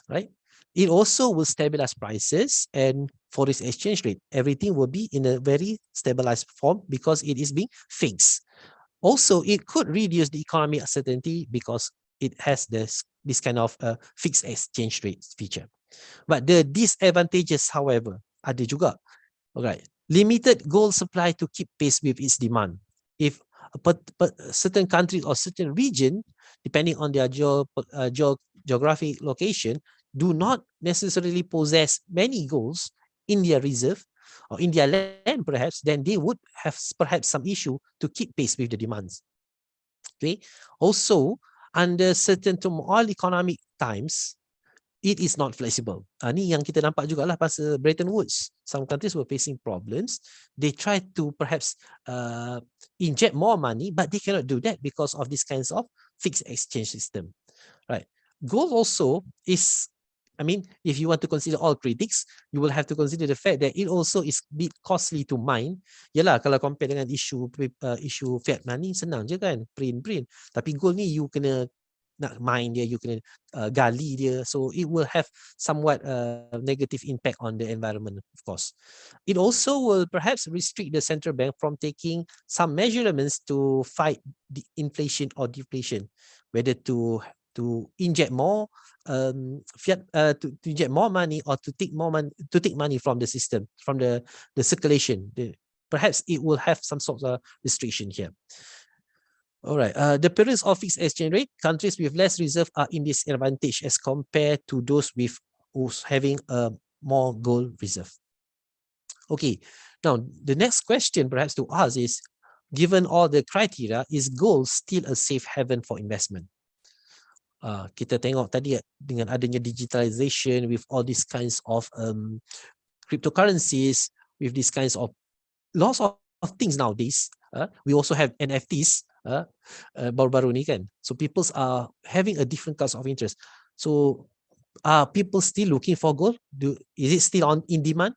right? It also will stabilize prices and foreign exchange rate. Everything will be in a very stabilized form because it is being fixed. Also, it could reduce the economic uncertainty because it has this kind of fixed exchange rate feature. But the disadvantages, however, ada juga. Alright, limited gold supply to keep pace with its demand. If certain countries or certain region, depending on their geographic location, do not necessarily possess many golds in their reserve or in their land perhaps, then they would have perhaps some issue to keep pace with the demands. Okay. Also, under certain turmoil economic times, it is not flexible. Ni yang kita nampak jugalah pasal Bretton Woods. Some countries were facing problems. They tried to perhaps inject more money, but they cannot do that because of these kinds of fixed exchange system. Right. Gold also is, I mean, if you want to consider all critics, you will have to consider the fact that it also is a bit costly to mine. Yalah, kalau compare dengan isu fiat money, senang je kan, print. Tapi gold ni you kena nak mine dia, you kena gali dia. So it will have somewhat negative impact on the environment, of course. It also will perhaps restrict the central bank from taking some measurements to fight the inflation or deflation, whether to inject more fiat, to inject more money, or to take money from the system, from the circulation. Perhaps it will have some sort of restriction here. All right. The periods of fixed exchange rate, countries with less reserve are in disadvantage as compared to those with who's having a more gold reserve. Okay. Now, the next question perhaps to ask is, given all the criteria, is gold still a safe haven for investment? Kita tengok tadi dengan adanya digitalization, with all these kinds of cryptocurrencies, with these kinds of lots of things nowadays. We also have NFTs baru-baru ni kan. So people are having a different kinds of interest. So are people still looking for gold? Is it still in demand?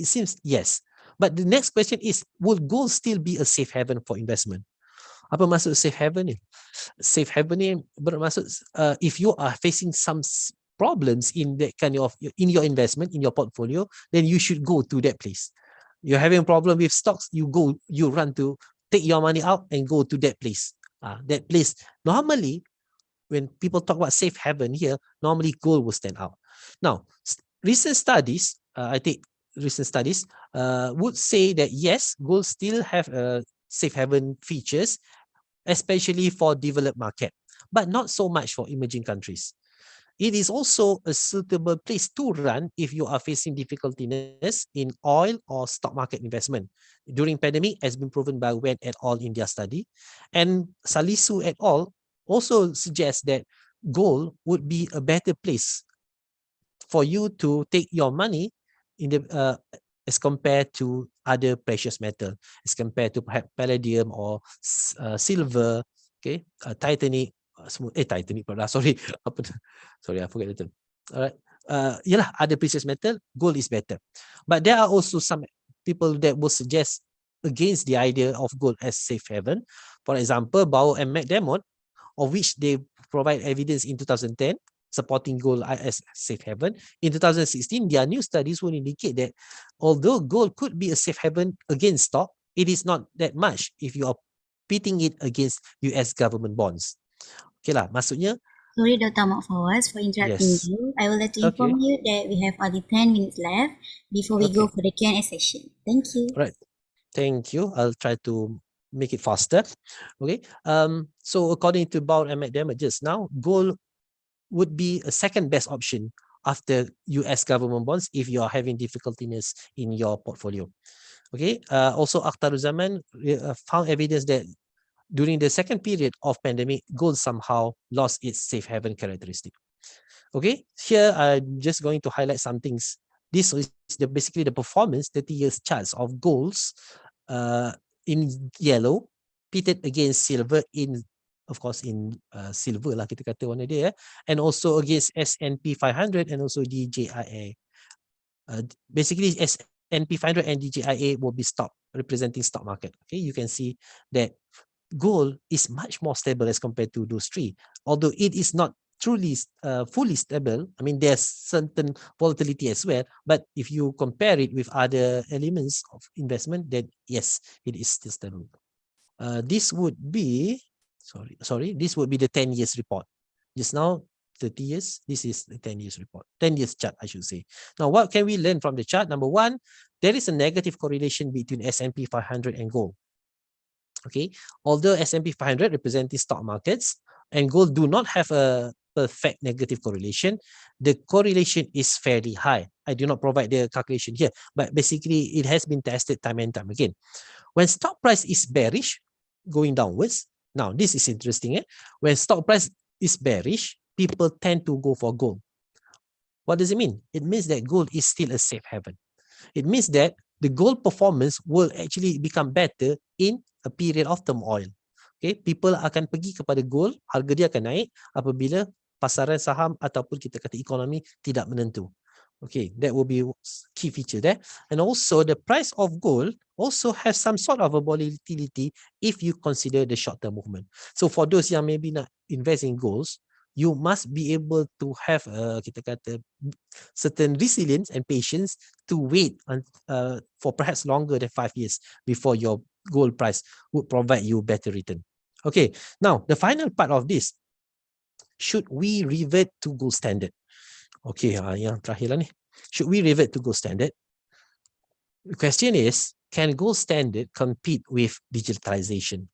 It seems yes. But the next question is, will gold still be a safe haven for investment? Apa maksud safe haven ni? Safe haven ni bermaksud if you are facing some problems in that kind of in your investment, in your portfolio, then you should go to that place. You're having a problem with stocks, you run to take your money out and go to that place. That place, normally, when people talk about safe haven here, normally gold will stand out. Now, recent studies, would say that yes, gold still have safe haven features, especially for developed market, but not so much for emerging countries. It is also a suitable place to run if you are facing difficulties in oil or stock market investment. During pandemic, has been proven by Wen et al. In their study. And Salisu et al. Also suggests that gold would be a better place for you to take your money in the as compared to other precious metal, as compared to perhaps palladium or silver, okay, Titanic, sorry, sorry, I forget the term. All right, other precious metal, gold is better. But there are also some people that will suggest against the idea of gold as safe haven. For example, Bau and McDermott, of which they provide evidence in 2010, supporting gold as safe haven. In 2016, their new studies will indicate that although gold could be a safe haven against stock, it is not that much if you are pitting it against US government bonds. Okay lah, maksudnya. Sorry, Dr. Fawwaz, for interrupting Yes. you. I would like to inform you that we have only 10 minutes left before we go for the Q&A session. Thank you. Right. Thank you. I'll try to make it faster. Okay. So according to Bau and McDermott just now, gold would be a second best option after US government bonds if you are having difficulties in your portfolio. Okay. Also, Akhtaruzaman found evidence that during the second period of pandemic, gold somehow lost its safe haven characteristic. Okay. Here, I'm just going to highlight some things. This is basically the performance 30 years charts of golds in yellow pitted against silver in, of course, in silver lah kita kata warna dia, and also against S&P 500 and also DJIA. Basically, S&P 500 and DJIA will be stock representing stock market. Okay, you can see that gold is much more stable as compared to those three, although it is not truly fully stable. I mean, there's certain volatility as well, but if you compare it with other elements of investment, then yes, it is still stable. This would be this would be the 10 years report. Just now 30 years, this is the 10 years report, 10 years chart, I should say. Now, what can we learn from the chart? Number one, there is a negative correlation between S&P 500 and gold. Okay, although S&P 500 representing stock markets and gold do not have a perfect negative correlation, the correlation is fairly high. I do not provide the calculation here, but basically it has been tested time and time again. When stock price is bearish, going downwards, now this is interesting. When stock price is bearish, people tend to go for gold. What does it mean? It means that gold is still a safe haven. It means that the gold performance will actually become better in a period of turmoil. Okay, people akan pergi kepada gold, harga dia akan naik apabila pasaran saham ataupun kita kata ekonomi tidak menentu. Okay, that will be key feature there. And also the price of gold also has some sort of a volatility if you consider the short-term movement. So for those yang maybe not invest in golds, you must be able to have kita kata certain resilience and patience to wait for perhaps longer than 5 years before your gold price would provide you better return. Okay, now the final part of this, should we revert to gold standard? Okay, yang terakhir lah ni. Should we revert to gold standard? The question is, can gold standard compete with digitalization?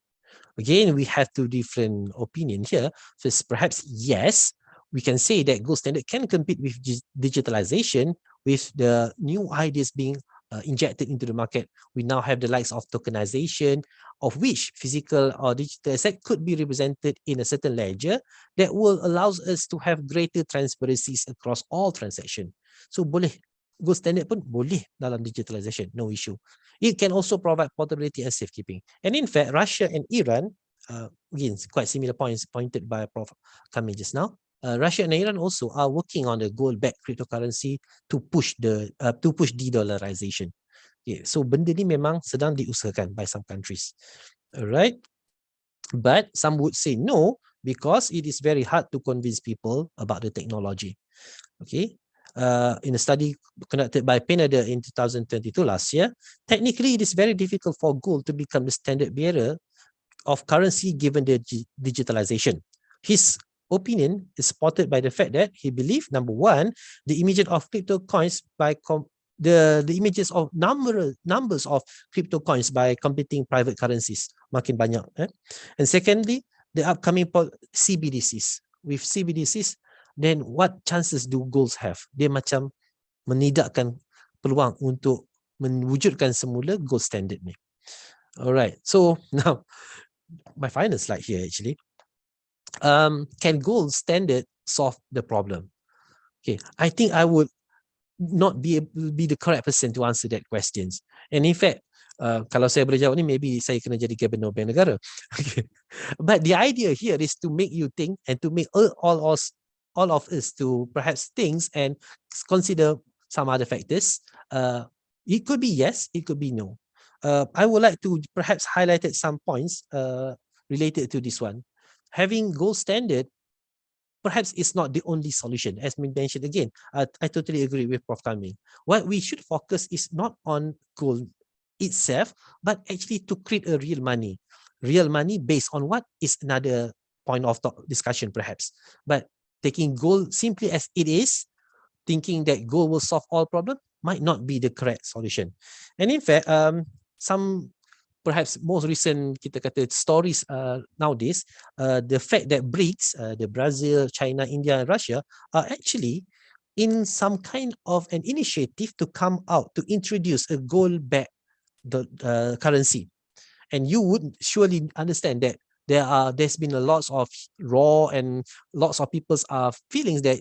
Again, we have two different opinions here. First, perhaps yes, we can say that gold standard can compete with digitalization with the new ideas being injected into the market. We now have the likes of tokenization, of which physical or digital asset could be represented in a certain ledger that will allows us to have greater transparencies across all transactions. So boleh, gold standard pun boleh dalam digitalization, no issue. It can also provide portability and safekeeping. And in fact, Russia and Iran, again, quite similar points pointed by Prof. Kameel just now. Russia and Iran also are working on the gold-backed cryptocurrency to push de-dollarization. Okay, so benda ni memang sedang diusahakan by some countries. Alright, but some would say no because it is very hard to convince people about the technology. Okay. In a study conducted by Pineda in 2022 last year, technically it is very difficult for gold to become the standard bearer of currency given the digitalization. His opinion is supported by the fact that he believes, number one, the images of crypto coins by the images of numbers of crypto coins by competing private currencies makin banyak. And secondly, the upcoming CBDCs. With CBDCs, then what chances do golds have? Dia macam menidakkan peluang untuk mewujudkan semula gold standard ni. Alright, so now my final slide here actually. Can gold standard solve the problem? Okay, I think I would not be the correct person to answer that questions. And in fact, kalau saya boleh jawab ni, maybe saya kena jadi Gubernur Bank Negara. Okay. But the idea here is to make you think and to make all of us to perhaps think and consider some other factors. It could be yes, it could be no. I would like to perhaps highlight some points related to this one. Having gold standard perhaps is not the only solution. As mentioned again, I totally agree with Prof. Kameel. What we should focus is not on gold itself, but actually to create a real money. Real money based on what is another point of discussion perhaps. But taking gold simply as it is, thinking that gold will solve all problems might not be the correct solution. And in fact, some perhaps most recent kita kata stories nowadays, the fact that BRICS, the Brazil, China, India, and Russia are actually in some kind of an initiative to come out to introduce a gold-backed currency. And you would surely understand that there's been a lot of raw and lots of people's feelings that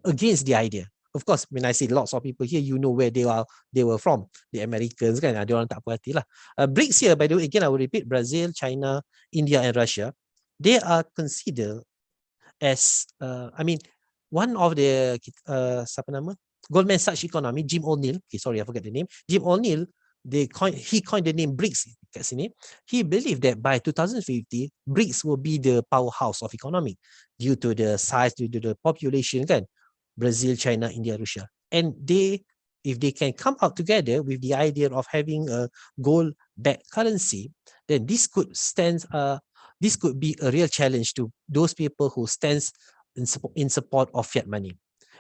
against the idea. Of course, when I say lots of people here, you know where they were from. The Americans kan, ada orang tak puas hati lah. BRICS here, by the way, again, I will repeat, Brazil, China, India, and Russia, they are considered as, one of the, siapa nama? Goldman Sachs economy, Jim O'Neill, okay, sorry, I forgot the name. Jim O'Neill, he coined the name BRICS kat sini. He believed that by 2050, BRICS will be the powerhouse of economy due to the size, due to the population kan. Brazil, China, India, Russia. And if they can come out together with the idea of having a gold-backed currency, then this could be a real challenge to those people who stands in support of fiat money.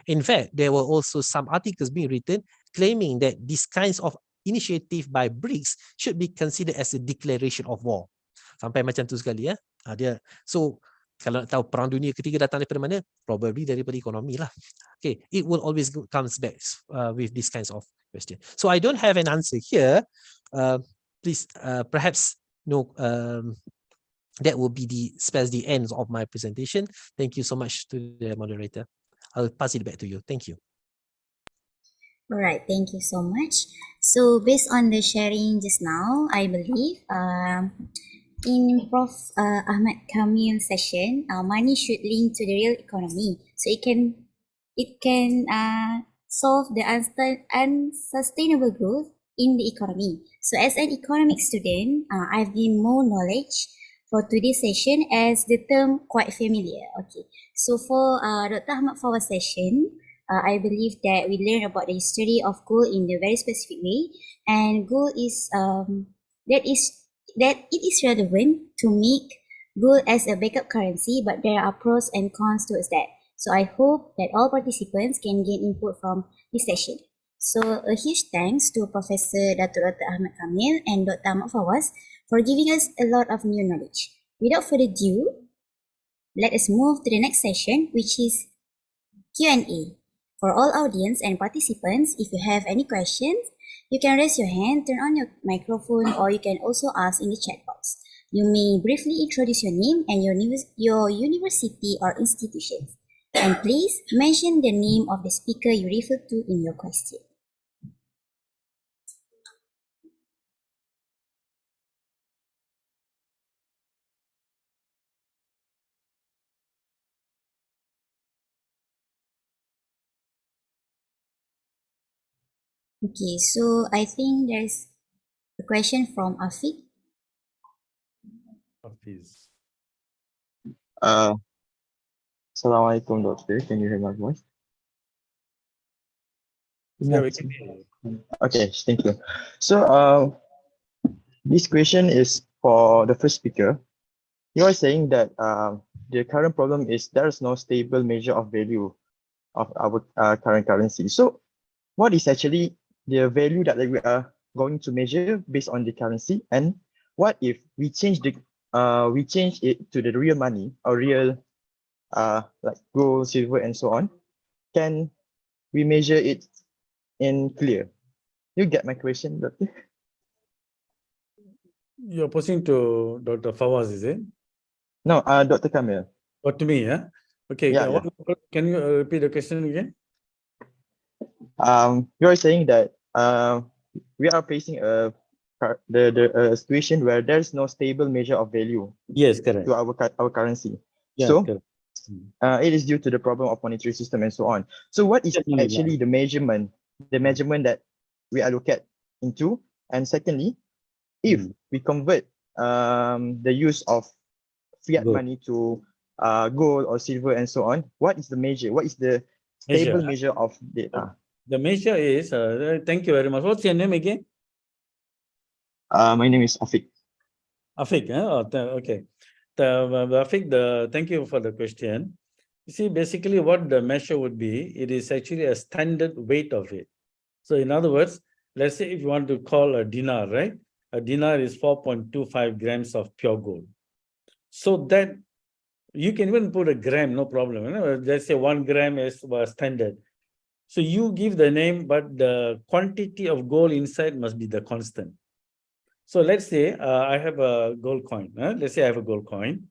In fact, there were also some articles being written claiming that these kinds of initiative by BRICS should be considered as a declaration of war. Sampai macam tu sekali ya. So kalau nak tahu perang dunia ketiga datang daripada mana, probably daripada ekonomi lah. Okay, it will always comes back with these kinds of questions. So I don't have an answer here. Please, perhaps no. That will be the end of my presentation. Thank you so much to the moderator. I'll pass it back to you. Thank you. All right, thank you so much. So based on the sharing just now, I believe in Prof. Ahmad Kameel's session, money should link to the real economy, so it can solve the unsustainable growth in the economy. So as an economic student, I've gained more knowledge for today's session, as the term quite familiar. Okay, so for Dr. Ahmad Fawwaz session, I believe that we learn about the history of gold in a very specific way, and gold is that it is relevant to make gold as a backup currency, but there are pros and cons towards that. So I hope that all participants can gain input from this session. So a huge thanks to Professor Dr. Ahmed Kameel and Dr. Ahmad Fawwaz for giving us a lot of new knowledge. Without further ado, let us move to the next session, which is Q&A. For all audience and participants, if you have any questions, you can raise your hand, turn on your microphone, or you can also ask in the chat box. You may briefly introduce your name and your university or institutions. And please mention the name of the speaker you refer to in your question. Okay, so I think there's a question from Afiq. Hafiz. Assalamualaikum, Doctor. Can you hear my voice? Yeah, we can hear you. Okay, thank you. So, this question is for the first speaker. You are saying that the current problem is there is no stable measure of value of our current currency. So, what is actually the value that we are going to measure based on the currency, and what if we change it to the real money or real like gold, silver, and so on? Can we measure it in clear? You get my question, Doctor? You're posing to Dr. Fawwaz, is it? No, Dr. Kameel. Or to me, yeah? Okay, Yeah, can you repeat the question again? You are saying that we are facing a situation where there is no stable measure of value Yes, correct. to our currency. Yeah, So correct. it is due to the problem of monetary system and so on. So what is Definitely, actually the measurement that we are look at into? And secondly, if we convert the use of fiat Good. money to gold or silver and so on, what is the measure? What is the stable measure of data? The measure is, thank you very much. What's your name again? My name is Afiq. Afiq, okay. Afiq, thank you for the question. You see, basically what the measure would be, it is actually a standard weight of it. So in other words, let's say if you want to call a dinar, right? A dinar is 4.25 grams of pure gold. So that you can even put a gram, no problem. You know? Let's say 1 gram is standard. So you give the name, but the quantity of gold inside must be the constant. So let's say I have a gold coin. Let's say I have a gold coin.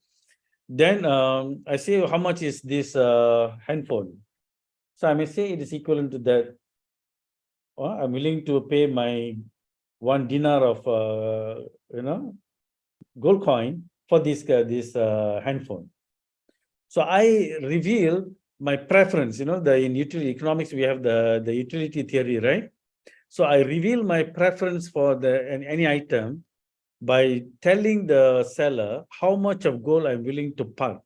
Then I say, how much is this handphone? So I may say it is equivalent to that. I'm willing to pay my 1 dinar of gold coin for this handphone. So I reveal my preference. In utility economics we have the utility theory, right? So I reveal my preference for any item by telling the seller how much of gold I'm willing to part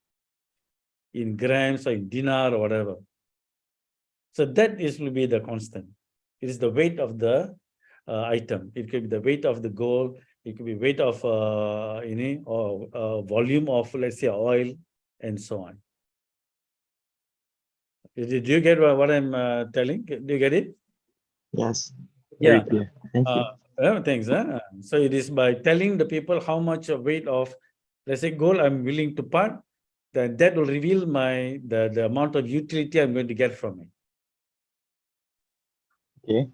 in grams or in dinar or whatever. So that will be the constant. It is the weight of the item. It could be the weight of the gold. It could be weight of volume of, let's say, oil, and so on. Do you get what I'm telling? Do you get it? Yes. Yeah. Very clear. Thank you. Thanks. So it is by telling the people how much of weight of, let's say, gold I'm willing to part, then that will reveal the amount of utility I'm going to get from it. Okay.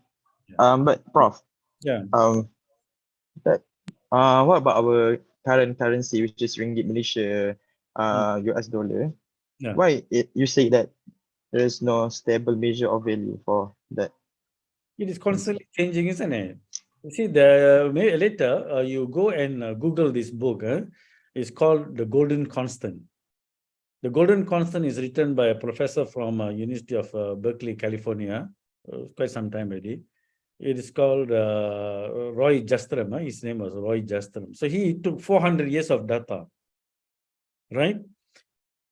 But Prof. Yeah. What about our current currency, which is ringgit Malaysia, US dollar? Yeah. Why you say that there is no stable measure of value for that? It is constantly changing, isn't it? You see, later you go and Google this book. It's called The Golden Constant. The Golden Constant is written by a professor from University of Berkeley, California, quite some time already. It is called Roy Jastram. His name was Roy Jastram. So he took 400 years of data right?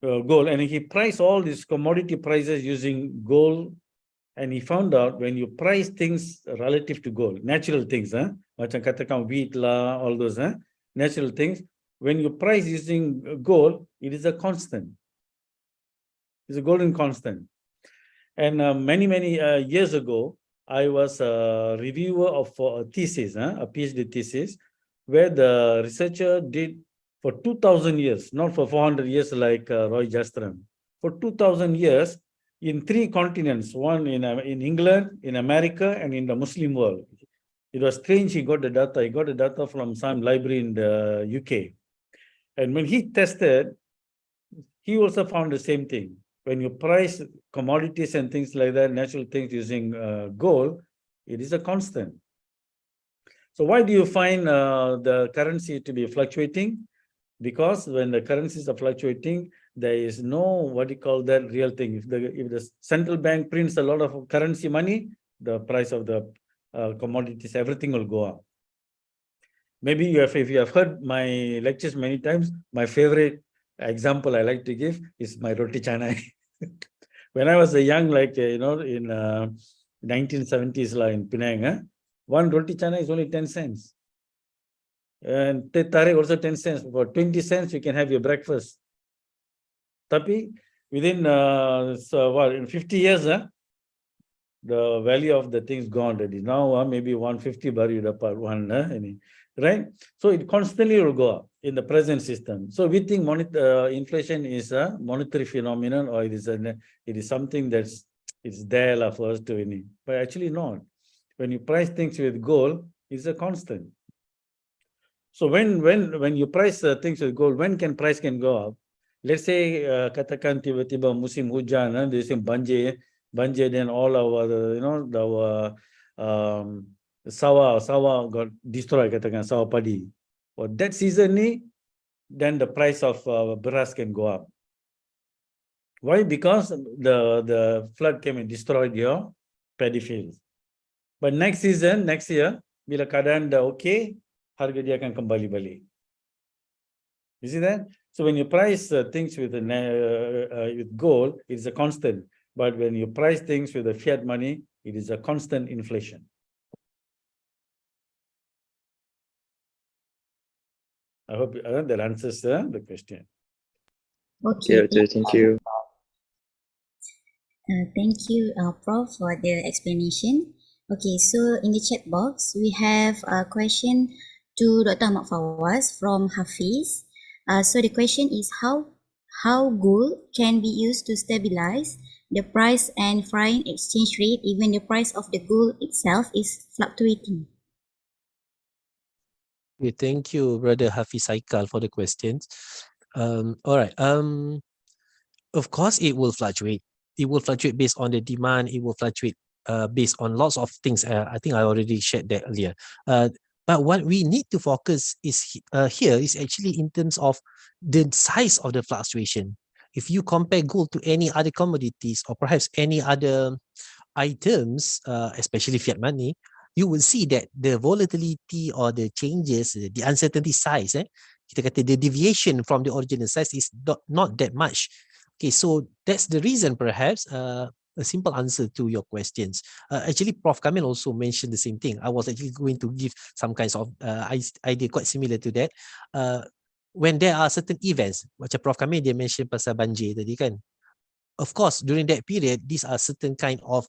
Gold, and he priced all these commodity prices using gold, and he found out when you price things relative to gold, natural things, macam katakan wheat lah, all those, natural things, when you price using gold, it is a constant. It's a golden constant. And many years ago, I was a reviewer of a thesis, a PhD thesis, where the researcher did for 2,000 years, not for 400 years like Roy Jastram. For 2,000 years, in 3 continents, one in England, in America, and in the Muslim world. It was strange he got the data. He got the data from some library in the UK. And when he tested, he also found the same thing. When you price commodities and things like that, natural things using gold, it is a constant. So why do you find the currency to be fluctuating? Because when the currencies are fluctuating, there is no, what do you call that, real thing. If the central bank prints a lot of currency money, the price of the commodities, everything will go up. Maybe if you have heard my lectures many times, my favorite example I like to give is my roti canai. When I was a young, like, in 1970s in Penang, one roti canai is only 10 cents. And teh tarik also 10 cents. For 20 cents, you can have your breakfast. Tapi, within in 50 years, the value of the things gone already. Now, maybe 150 baru dapat one, right? So it constantly will go up in the present system. So we think inflation is a monetary phenomenon, or it is something it's there for us to win. But actually not. When you price things with gold, it's a constant. So when you price things with gold, when price can go up? Let's say katakan tiba-tiba musim hujan, they say banjir, then all our sawah got destroyed, katakan sawah padi. For that season, then the price of beras can go up. Why? Because the flood came and destroyed your paddy fields. But next year, bila keadaan dah okay, harga dia akan kembali balik. You see that? So when you price things with gold, it's a constant. But when you price things with the fiat money, it is a constant inflation. I hope that answers the question. Okay. Okay, thank you. Thank you, Prof, for the explanation. Okay, so in the chat box, we have a question to Dr. Ahmad Fawwaz from Hafiz. So the question is how gold can be used to stabilize the price and foreign exchange rate even the price of the gold itself is fluctuating? Okay, thank you, Brother Hafiz Saikal, for the questions. All right. Of course, it will fluctuate. It will fluctuate based on the demand. It will fluctuate based on lots of things. I think I already shared that earlier. But what we need to focus is here is actually in terms of the size of the fluctuation. If you compare gold to any other commodities or perhaps any other items, especially fiat money, you will see that the volatility or the changes, the uncertainty size, kita kata the deviation from the original size is not that much. Okay, so that's the reason perhaps a simple answer to your questions. Actually, Prof. Kameel also mentioned the same thing. I was actually going to give some kinds of idea quite similar to that. When there are certain events, macam Prof. Kameel dia mention pasal banjir tadi kan. Of course, during that period, these are certain kind of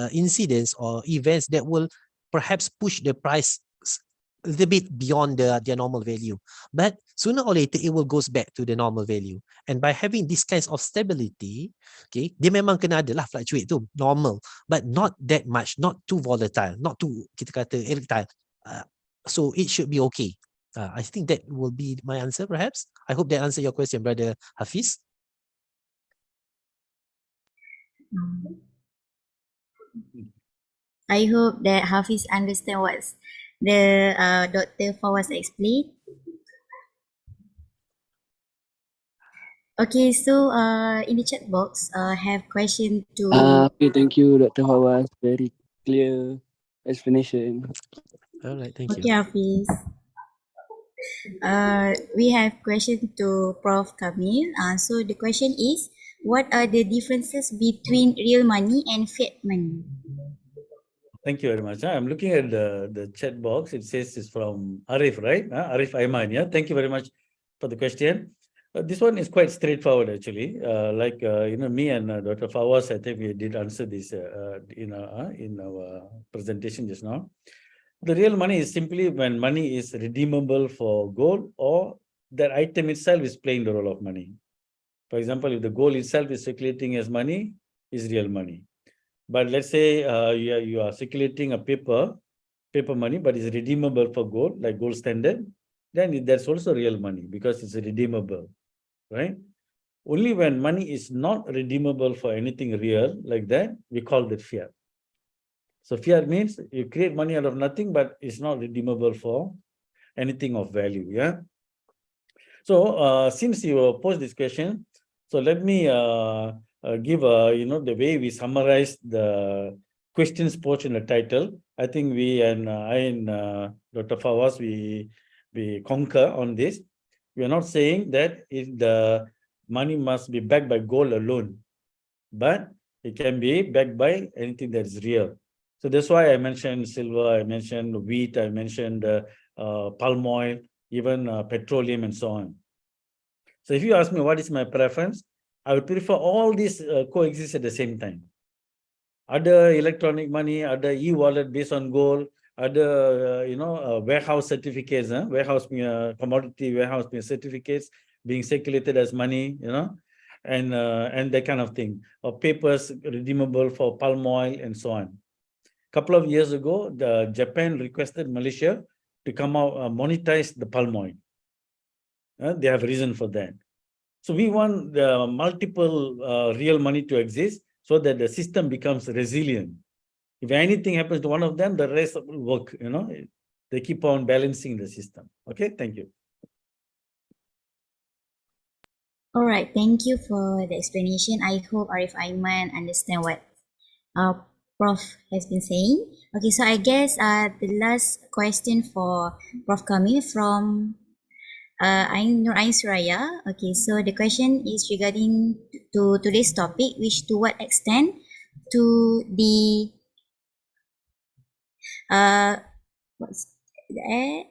incidents or events that will perhaps push the price a little bit beyond their normal value. But sooner or later, it will goes back to the normal value. And by having this kinds of stability, okay, dia memang kena ada lah fluctuate tu, normal. But not that much, not too volatile, not too, kita kata, erectile. So it should be okay. I think that will be my answer perhaps. I hope that answer your question, Brother Hafiz. I hope that Hafiz understand what's the Dr. Fawwaz explained. Okay, so in the chat box, have question to. Okay, thank you, Dr. Fawwaz. Very clear explanation. All right, thank you. Okay, Hafiz. We have question to Prof. Kameel. So the question is, what are the differences between real money and fiat money? Thank you very much. I'm looking at the chat box. It says it's from Arif, right? Arif Aiman. Yeah. Thank you very much for the question. This one is quite straightforward, actually. Me and Dr. Fawwaz, I think we did answer this in our presentation just now. The real money is simply when money is redeemable for gold or that item itself is playing the role of money. For example, if the gold itself is circulating as money, is real money. But let's say you are circulating a paper money, but it's redeemable for gold, like gold standard, then that's also real money because it's redeemable, right? Only when money is not redeemable for anything real like that, we call it fiat. So fiat means you create money out of nothing, but it's not redeemable for anything of value, yeah? So since you posed this question, so let me give the way we summarize the questions posed in the title. I think we and I and Dr. Fawwaz, we concur on this. We are not saying that the money must be backed by gold alone, but it can be backed by anything that is real. So that's why I mentioned silver, I mentioned wheat, I mentioned palm oil, even petroleum and so on. So if you ask me what is my preference, I would prefer all these coexist at the same time. Other electronic money, other e-wallet based on gold, other warehouse certificates, commodity warehouse certificates being circulated as money, and that kind of thing, or papers redeemable for palm oil and so on. Couple of years ago, Japan requested Malaysia to come out monetize the palm oil. They have a reason for that. So we want the multiple real money to exist so that the system becomes resilient. If anything happens to one of them, the rest will work, They keep on balancing the system. Okay, thank you. All right, thank you for the explanation. I hope Arif Aiman understand what Prof has been saying. Okay, so I guess the last question for Prof Kameel from Insyirah. Okay, so the question is regarding to today's topic, which to what extent to the what's that?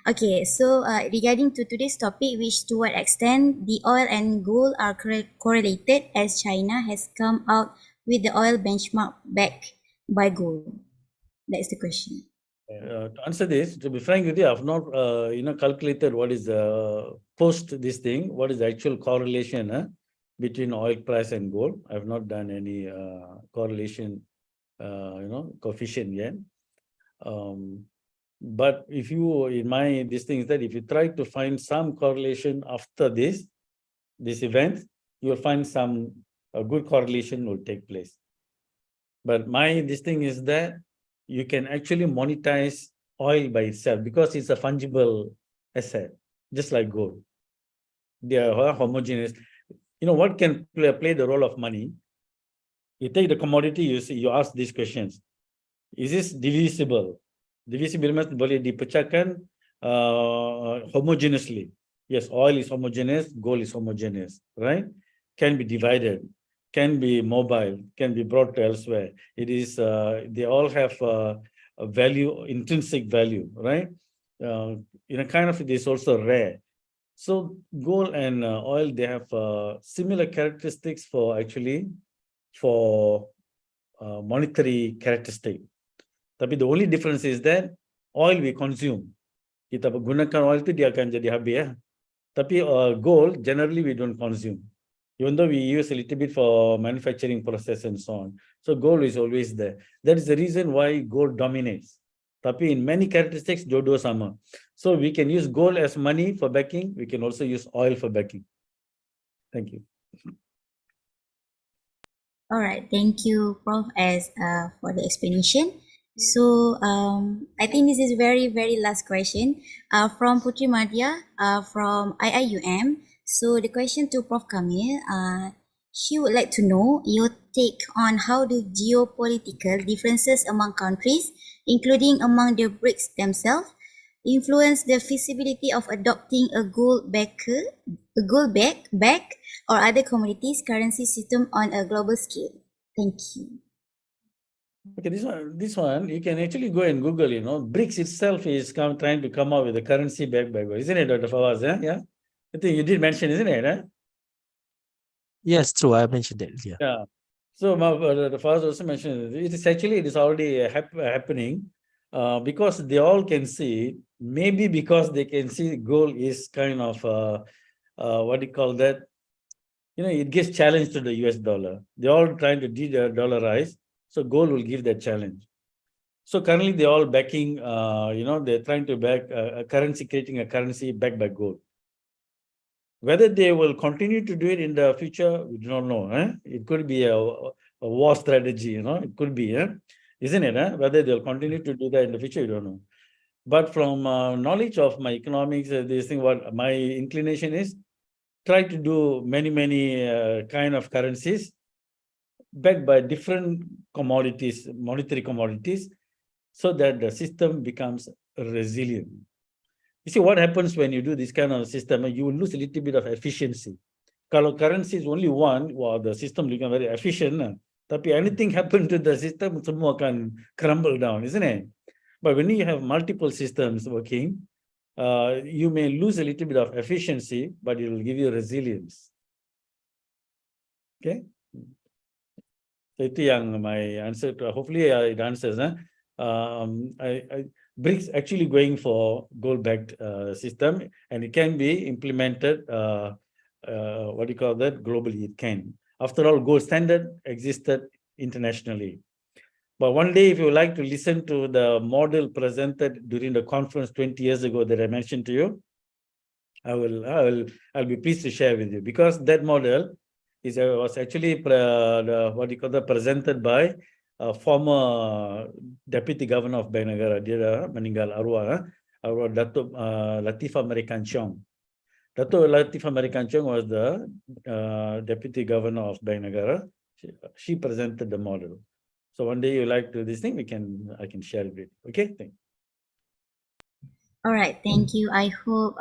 Okay, so regarding to today's topic, which to what extent the oil and gold are correlated, as China has come out with the oil benchmark backed by gold. That's the question. To answer this, to be frank with you, I've not calculated what is post this thing, what is the actual correlation between oil price and gold. I've not done any correlation coefficient yet. But if you, this thing is that if you try to find some correlation after this event, you'll find a good correlation will take place. But this thing is that you can actually monetize oil by itself because it's a fungible asset, just like gold. They are homogeneous. What can play the role of money? You take the commodity, you ask these questions. Is this divisible? Divisible means boleh dipecahkan homogeneously. Yes, oil is homogeneous, gold is homogeneous, right? Can be divided, can be mobile, can be brought to elsewhere. It is, they all have a value, intrinsic value, right? It is also rare. So gold and oil, they have similar characteristics for monetary characteristic. Tapi the only difference is that oil we consume. Kita gunakan oil tu dia akan jadi habis ya. Tapi gold generally we don't consume. Even though we use a little bit for manufacturing process and so on. So gold is always there. That is the reason why gold dominates. Tapi in many characteristics, dua-dua sama. So we can use gold as money for backing. We can also use oil for backing. Thank you. All right, thank you, Prof, for the explanation. So I think this is very, very last question from Putri Madhya from IIUM. So the question to Prof Kameel, she would like to know your take on how do geopolitical differences among countries, including among the BRICS themselves, influence the feasibility of adopting a gold-backed or other commodities currency system on a global scale? Thank you. Okay, this one, you can actually go and Google, BRICS itself is trying to come up with a currency backed by gold. Isn't it, Dr. Fawwaz? Yeah? I think you did mention, isn't it? Yes, true. I mentioned that. Yeah. Yeah. So the Fawwaz also mentioned it is already happening because they all can see, maybe because they can see gold is kind of, what do you call that? It gives challenge to the US dollar. They're all trying to de-dollarize. So gold will give that challenge. So currently they're all backing, they're trying to back a currency, creating a currency backed by gold. Whether they will continue to do it in the future, we do not know. It could be a war strategy, it could be, isn't it? Whether they'll continue to do that in the future, we don't know. But from knowledge of my economics, this thing, what my inclination is, try to do many kind of currencies backed by different commodities, monetary commodities, so that the system becomes resilient. You see, what happens when you do this kind of system, you will lose a little bit of efficiency. Kalau currency is only one, well, the system become very efficient. Tapi anything happen to the system, semua akan crumble down, isn't it? But when you have multiple systems working, you may lose a little bit of efficiency, but it will give you resilience. Okay? So itu yang my answer to, hopefully it answers. BRICS actually going for gold-backed system, and it can be implemented, what do you call that, globally. It can. After all, gold standard existed internationally. But one day, if you would like to listen to the model presented during the conference 20 years ago that I mentioned to you, I'll be pleased to share with you, because that model was actually presented by a former deputy governor of Bank Negara. Dia dah meninggal, arwah Dato Latifah American Chong. Dato Latifah American Chong was the deputy governor of Bank Negara. She presented the model. So one day you like to this thing, I can share it with you. Okay, thank you. All right, thank you. I hope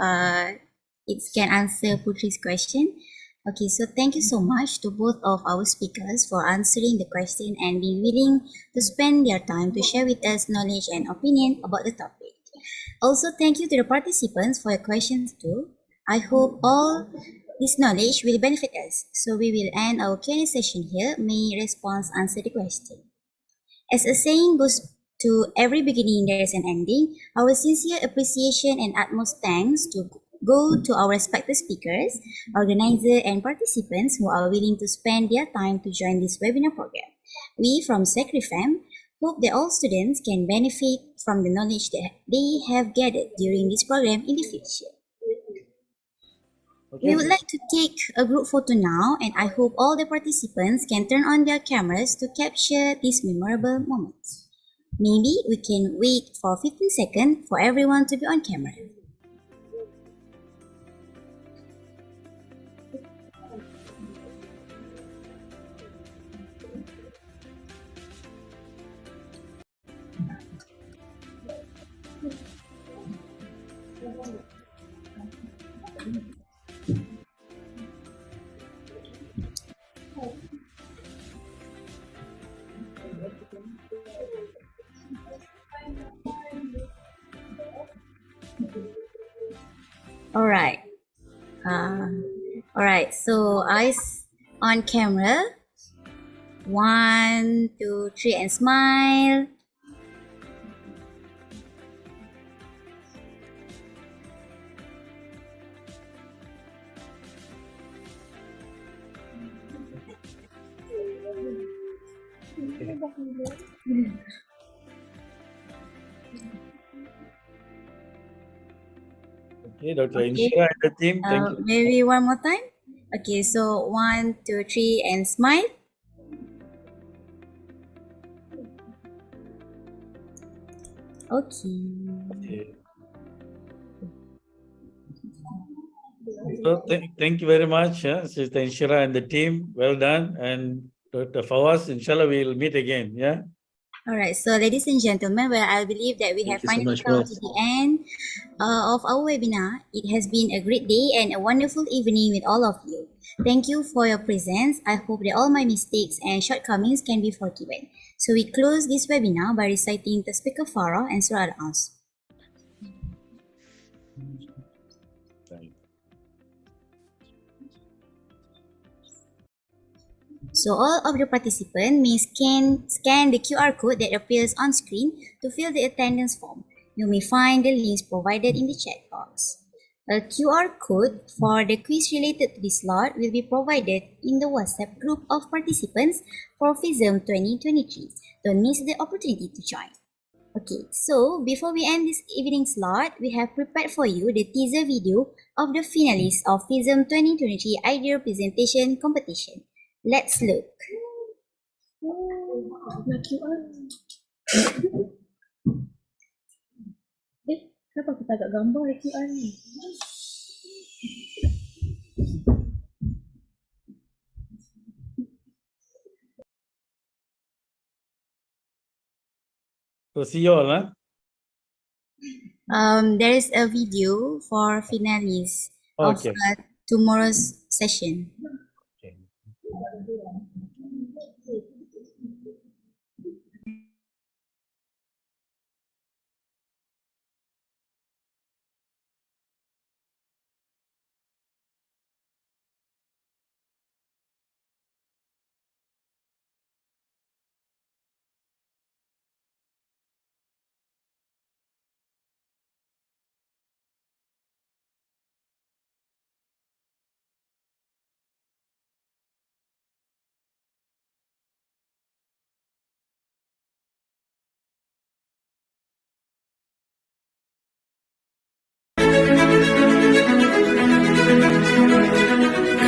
it can answer Putri's question. Okay, so thank you so much to both of our speakers for answering the question and being willing to spend their time to share with us knowledge and opinion about the topic. Also, thank you to the participants for your questions too. I hope all this knowledge will benefit us. So we will end our Q&A session here. May response answer the question. As a saying goes, to every beginning there is an ending. Our sincere appreciation and utmost thanks to go to our respected speakers, organizers, and participants who are willing to spend their time to join this webinar program. We from FEM hope that all students can benefit from the knowledge that they have gathered during this program in the future. Okay. We would like to take a group photo now, and I hope all the participants can turn on their cameras to capture these memorable moments. Maybe we can wait for 15 seconds for everyone to be on camera. All right. So eyes on camera. 1, 2, 3, and smile. Okay, Dr. Insyirah and the team, thank you. Maybe one more time. Okay, so 1, 2, 3, and smile. Okay. So thank you very much, Sister Insyirah and the team. Well done. And Dr. Fawwaz, inshallah, we'll meet again. Yeah. Alright, so ladies and gentlemen, well, I believe that we have Thank you so finally much, come Prof. to the end of our webinar. It has been a great day and a wonderful evening with all of you. Thank you for your presence. I hope that all my mistakes and shortcomings can be forgiven. So we close this webinar by reciting the speaker Farah and Surah Al-As. So all of the participants may scan the QR code that appears on screen to fill the attendance form. You may find the links provided in the chat box. A QR code for the quiz related to this slot will be provided in the WhatsApp group of participants for FISM 2023. Don't miss the opportunity to join. Okay, so before we end this evening slot, we have prepared for you the teaser video of the finalists of FISM 2023 Idea Presentation Competition. Let's look. Kenapa aku tak gambar QR ni? So see you all, huh? There is a video for finalists Okay. of tomorrow's session. Okay.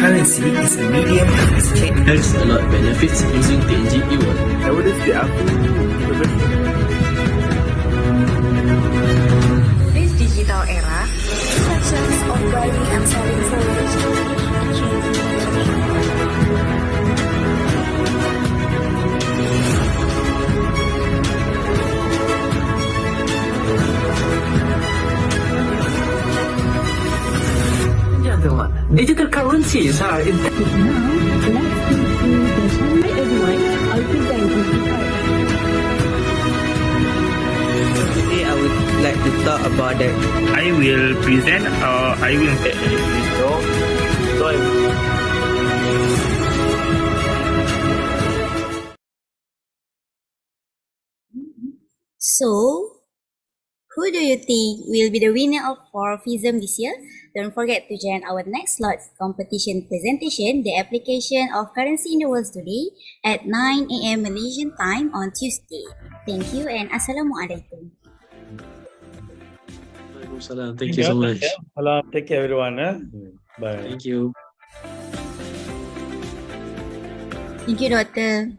Currency is a medium of exchange. There's a lot of benefits using the IIUM. This digital era, transactions of buying and selling photos digital currencies are in. Today I would like to talk about that. I will present I will So, who do you think will be the winner of for FISM this year? Don't forget to join our next slot competition presentation, the application of currency in the world today at 9 a.m. Malaysian time on Tuesday. Thank you and Assalamualaikum. Waalaikumsalam. Thank you so much. Salam. Take care, everyone. Bye. Thank you. Thank you, Doctor.